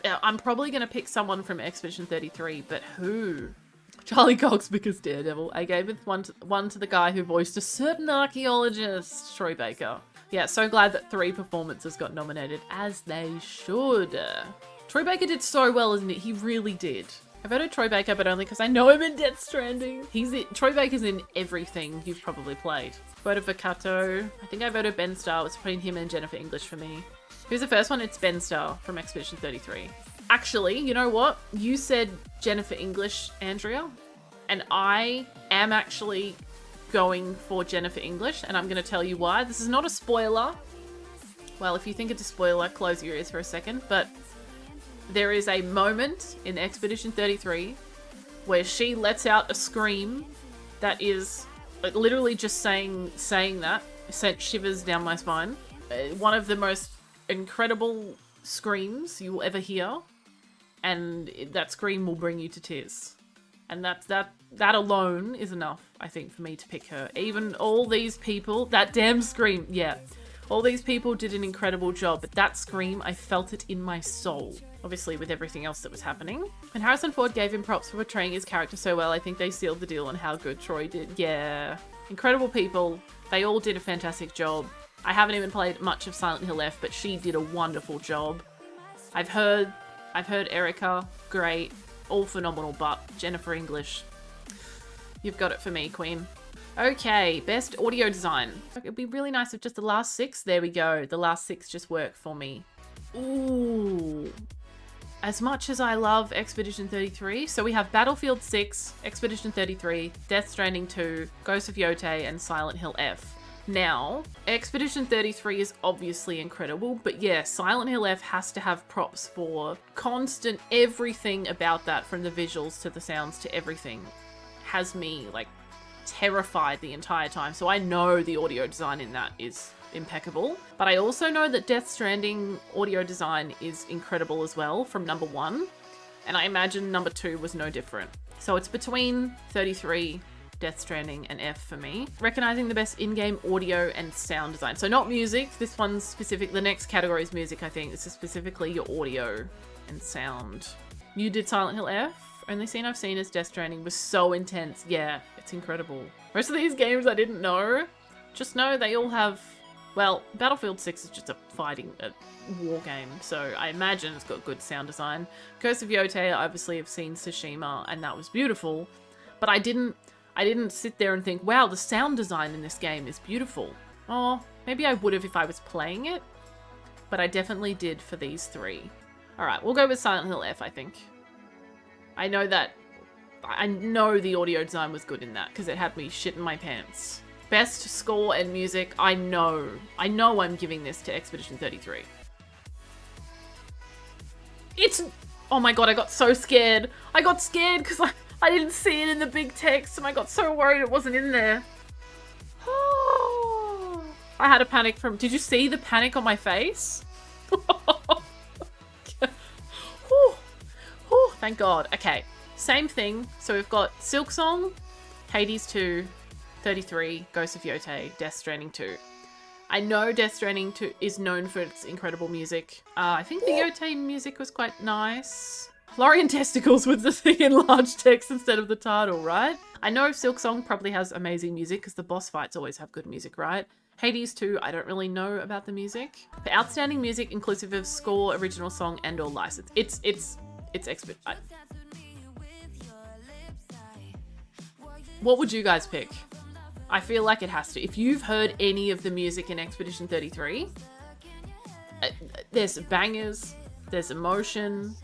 I'm probably going to pick someone from Expedition 33, but who? Charlie Cox because Daredevil. I gave it one to the guy who voiced a certain archaeologist, Troy Baker. Yeah, so glad that 3 performances got nominated, as they should. Troy Baker did so well, isn't it? He really did. I voted Troy Baker, but only because I know him in Death Stranding. Troy Baker's in everything you've probably played. Voted for Kato. I think I voted Ben Starr. It was between him and Jennifer English for me. Who's the first one? It's Ben Starr from Expedition 33. Actually, you know what? You said Jennifer English, Andrea, and I am actually going for Jennifer English, and I'm going to tell you why. This is not a spoiler. Well, if you think it's a spoiler, close your ears for a second, but there is a moment in Expedition 33 where she lets out a scream that is literally just saying that sent shivers down my spine. One of the most incredible screams you will ever hear, and that scream will bring you to tears. And that alone is enough, I think, for me to pick her. Even all these people, that damn scream, yeah. All these people did an incredible job, but that scream, I felt it in my soul. Obviously, with everything else that was happening. And Harrison Ford gave him props for portraying his character so well. I think they sealed the deal on how good Troy did. Yeah. Incredible people. They all did a fantastic job. I haven't even played much of Silent Hill F, but she did a wonderful job. I've heard Erika, great, all phenomenal, but Jennifer English, you've got it for me, Queen. Okay, best audio design. It'd be really nice if just the last 6, there we go, the last 6 just work for me. Ooh. As much as I love Expedition 33, so we have Battlefield 6, Expedition 33, Death Stranding 2, Ghosts of Yotei, and Silent Hill F. Now, Expedition 33 is obviously incredible, but yeah, Silent Hill F has to have props for constant everything about that, from the visuals to the sounds to everything, has me like terrified the entire time. So I know the audio design in that is impeccable. But I also know that Death Stranding audio design is incredible as well from number 1. And I imagine number 2 was no different. So it's between 33, Death Stranding, and F for me. Recognizing the best in-game audio and sound design. So not music, this one's specific. The next category is music, I think. This is specifically your audio and sound. You did Silent Hill F? Only scene I've seen is Death Stranding was so intense. Yeah, it's incredible. Most of these games I didn't know. Just know they all have, well, Battlefield 6 is just a war game, so I imagine it's got good sound design. Curse of Yotei, I obviously have seen Tsushima, and that was beautiful, but I didn't sit there and think, wow, the sound design in this game is beautiful. Oh, maybe I would have if I was playing it, but I definitely did for these 3. All right, we'll go with Silent Hill F, I think. I know the audio design was good in that because it had me shitting my pants. Best score and music, I know I'm giving this to Expedition 33. Oh my god, I got so scared. I got scared because I didn't see it in the big text and I got so worried it wasn't in there. Oh, I had a panic did you see the panic on my face? Thank God. Okay, same thing. So we've got Silksong, Hades 2, 33, Ghost of Yotei, Death Stranding 2. I know Death Stranding 2 is known for its incredible music. I think the Yotei music was quite nice. Lorien Testicles was the thing in large text instead of the title, right? I know Silksong probably has amazing music because the boss fights always have good music, right? Hades 2, I don't really know about the music. For outstanding music inclusive of score, original song, and or license. It's expert. What would you guys pick? I feel like it has to. If you've heard any of the music in Expedition 33, there's bangers, there's emotion,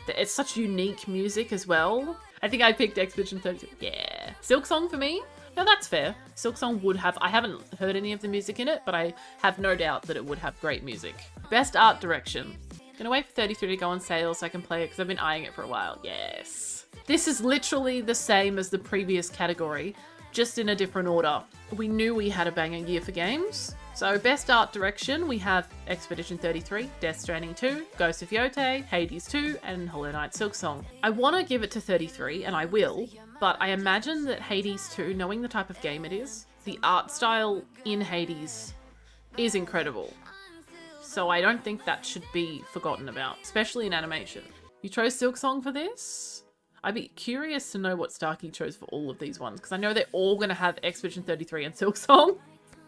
it's such unique music as well. I think I picked Expedition 33. Yeah. Silksong for me? No, that's fair. Silksong would have, I haven't heard any of the music in it, but I have no doubt that it would have great music. Best art direction. Gonna wait for 33 to go on sale so I can play it because I've been eyeing it for a while. Yes. This is literally the same as the previous category, just in a different order. We knew we had a banger year for games. So best art direction, we have Expedition 33, Death Stranding 2, Ghost of Yotei, Hades 2, and Hollow Knight Silksong. I want to give it to 33, and I will, but I imagine that Hades 2, knowing the type of game it is, the art style in Hades is incredible. So I don't think that should be forgotten about, especially in animation. You chose Silksong for this? I'd be curious to know what Starkey chose for all of these ones, because I know they're all going to have Expedition 33 and Silksong.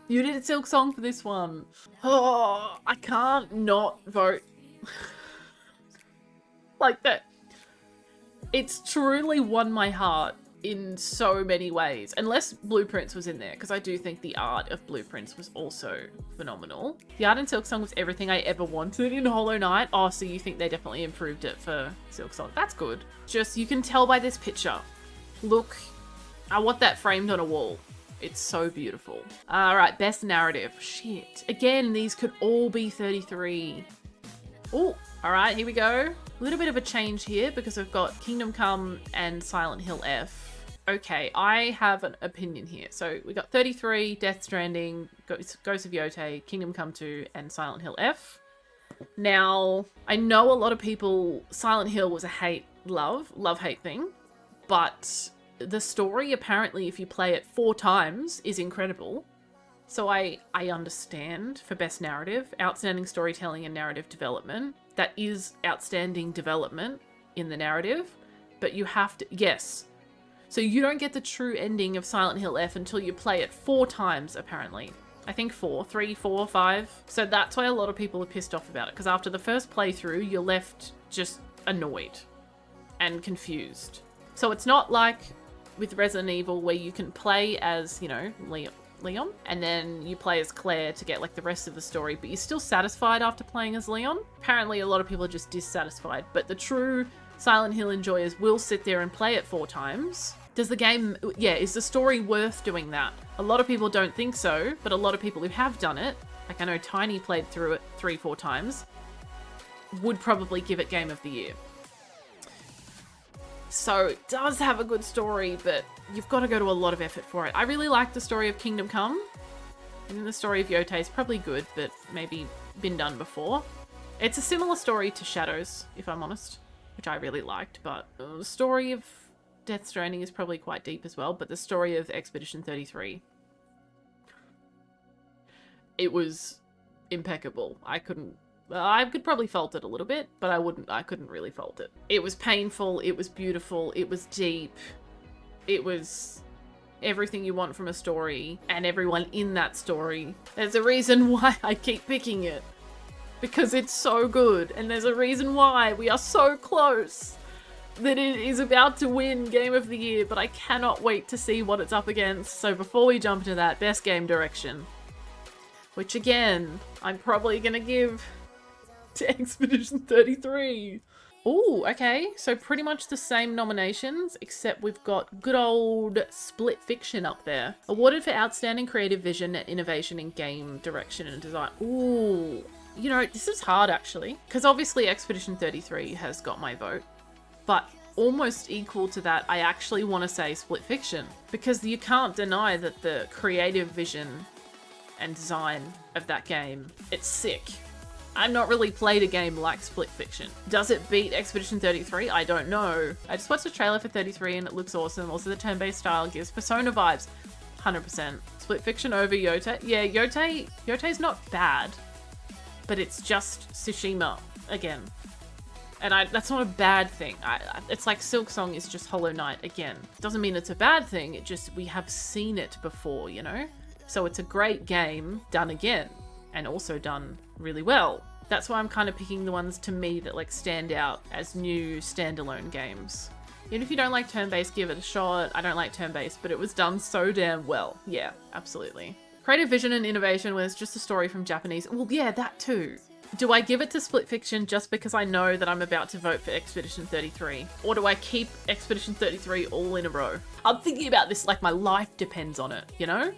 You did Silksong for this one. Oh, I can't not vote. Like that. It's truly won my heart in so many ways. Unless Blueprints was in there, because I do think the art of Blueprints was also phenomenal. The art in Silksong was everything I ever wanted in Hollow Knight. Oh, so you think they definitely improved it for Silksong. That's good. Just, you can tell by this picture. Look, I want that framed on a wall. It's so beautiful. All right, best narrative. Shit. Again, these could all be 33. Oh, all right, here we go. A little bit of a change here because we've got Kingdom Come and Silent Hill F. Okay, I have an opinion here. So we got 33, Death Stranding, Ghost of Yotei, Kingdom Come 2, and Silent Hill F. Now, I know a lot of people, Silent Hill was a love-hate thing, but the story, apparently, if you play it 4 times, is incredible. So I understand for best narrative, outstanding storytelling and narrative development. That is outstanding development in the narrative, but you have to, yes. So you don't get the true ending of Silent Hill F until you play it 4 times, apparently. I think 4, 3, 4, 5. So that's why a lot of people are pissed off about it, because after the first playthrough, you're left just annoyed and confused. So it's not like with Resident Evil where you can play as, you know, Leon, and then you play as Claire to get like the rest of the story, but you're still satisfied after playing as Leon. Apparently a lot of people are just dissatisfied, but the true Silent Hill enjoyers will sit there and play it 4 times. Does the game, yeah, is the story worth doing that? A lot of people don't think so, but a lot of people who have done it, like I know Tiny played through it 3-4 times, would probably give it Game of the Year. So it does have a good story, but you've got to go to a lot of effort for it. I really like the story of Kingdom Come. I think the story of Yotei is probably good, but maybe been done before. It's a similar story to Shadows, if I'm honest, which I really liked, but the story of Death Stranding is probably quite deep as well, but the story of Expedition 33, it was impeccable. I could probably fault it a little bit, but I couldn't really fault it. It was painful, it was beautiful, it was deep, it was everything you want from a story, and everyone in that story. There's a reason why I keep picking it, because it's so good, and there's a reason why we are so close that it is about to win Game of the Year, but I cannot wait to see what it's up against. So before we jump into that, best game direction, which again, I'm probably gonna give to Expedition 33. Ooh, okay, so pretty much the same nominations, except we've got good old Split Fiction up there. Awarded for Outstanding Creative Vision and Innovation in Game Direction and Design. Ooh, you know, this is hard actually, because obviously Expedition 33 has got my vote, but almost equal to that, I actually want to say Split Fiction, because you can't deny that the creative vision and design of that game, it's sick. I've not really played a game like Split Fiction. Does it beat Expedition 33? I don't know. I just watched the trailer for 33 and it looks awesome. Also the turn-based style gives Persona vibes. 100%. Split Fiction over Yotei. Yeah, Yotei's not bad, but it's just Tsushima again. And that's not a bad thing. It's like Silk Song is just Hollow Knight again. Doesn't mean it's a bad thing, it just, we have seen it before, you know? So it's a great game done again, and also done really well. That's why I'm kind of picking the ones to me that like stand out as new standalone games. Even if you don't like turn-based, give it a shot. I don't like turn-based, but it was done so damn well. Yeah, absolutely. Creative vision and innovation was just a story from Japanese. Well, yeah, that too. Do I give it to Split Fiction just because I know that I'm about to vote for Expedition 33? Or do I keep Expedition 33 all in a row? I'm thinking about this like my life depends on it, you know?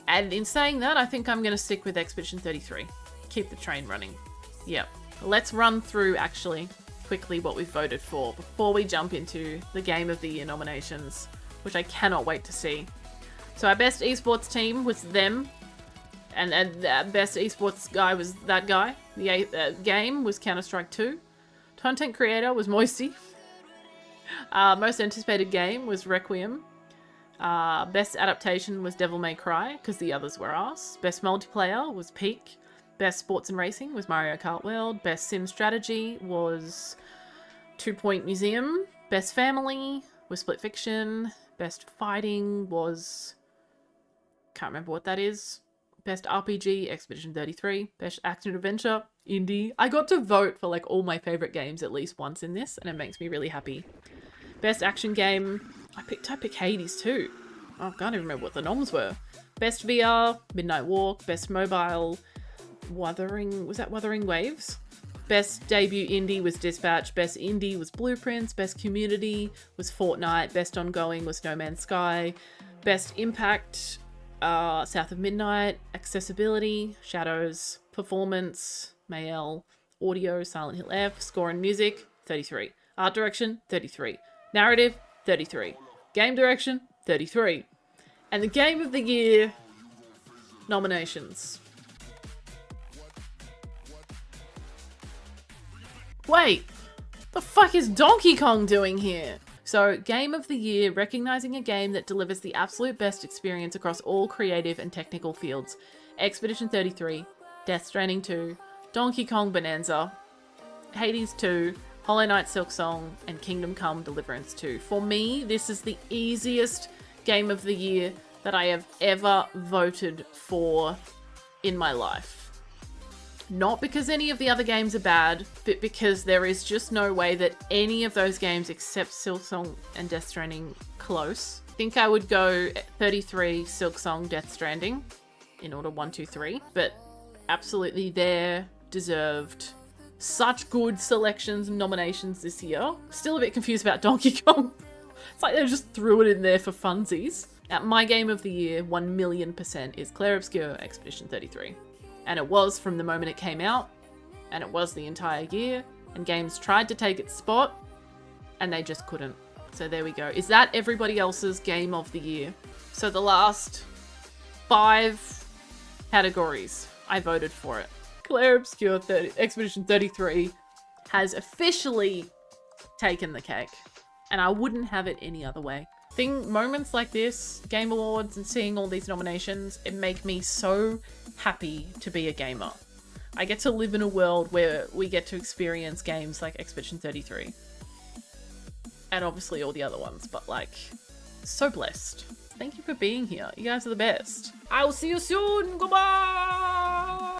And in saying that, I think I'm going to stick with Expedition 33. Keep the train running. Yep. Let's run through, actually, quickly what we've voted for before we jump into the Game of the Year nominations, which I cannot wait to see. So our best esports team was them, and best esports guy was that guy. The game was Counter-Strike 2. Content creator was Moisty. Most anticipated game was Requiem. Best adaptation was Devil May Cry, because the others were us. Best multiplayer was Peak. Best sports and racing was Mario Kart World. Best sim strategy was 2 Point Museum. Best family was Split Fiction. Best fighting was... can't remember what that is. Best RPG, Expedition 33. Best action adventure, Indie. I got to vote for like all my favorite games at least once in this, and it makes me really happy. Best action game, I picked Hades too. Oh, I can't even remember what the noms were. Best VR, Midnight Walk. Best mobile, Wuthering Waves? Best debut indie was Dispatch. Best indie was Blueprints. Best community was Fortnite. Best ongoing was No Man's Sky. Best impact, South of Midnight. Accessibility, Shadows. Performance, Mayel. Audio, Silent Hill F. Score and music, 33. Art direction, 33. Narrative, 33. Game direction, 33. And the Game of the Year nominations. Wait, the fuck is Donkey Kong doing here? So, Game of the Year, recognizing a game that delivers the absolute best experience across all creative and technical fields. Expedition 33, Death Stranding 2, Donkey Kong Bonanza, Hades 2, Hollow Knight Silk Song, and Kingdom Come Deliverance 2. For me, this is the easiest Game of the Year that I have ever voted for in my life. Not because any of the other games are bad, but because there is just no way that any of those games except Silk Song and Death Stranding close. I think I would go 33 Silk Song, Death Stranding in order 1, 2, 3, but absolutely they're deserved. Such good selections and nominations this year. Still a bit confused about Donkey Kong. It's like they just threw it in there for funsies. My Game of the Year, 1,000,000% is Clair Obscur Expedition 33. And it was from the moment it came out, and it was the entire year, and games tried to take its spot, and they just couldn't. So there we go. Is that everybody else's Game of the Year? So the last 5 categories. I voted for it. Claire Obscure Expedition 33 has officially taken the cake, and I wouldn't have it any other way. Moments like this, Game Awards, and seeing all these nominations, it make me so happy to be a gamer. I get to live in a world where we get to experience games like Expedition 33. And obviously all the other ones, but like, so blessed. Thank you for being here. You guys are the best. I will see you soon. Goodbye!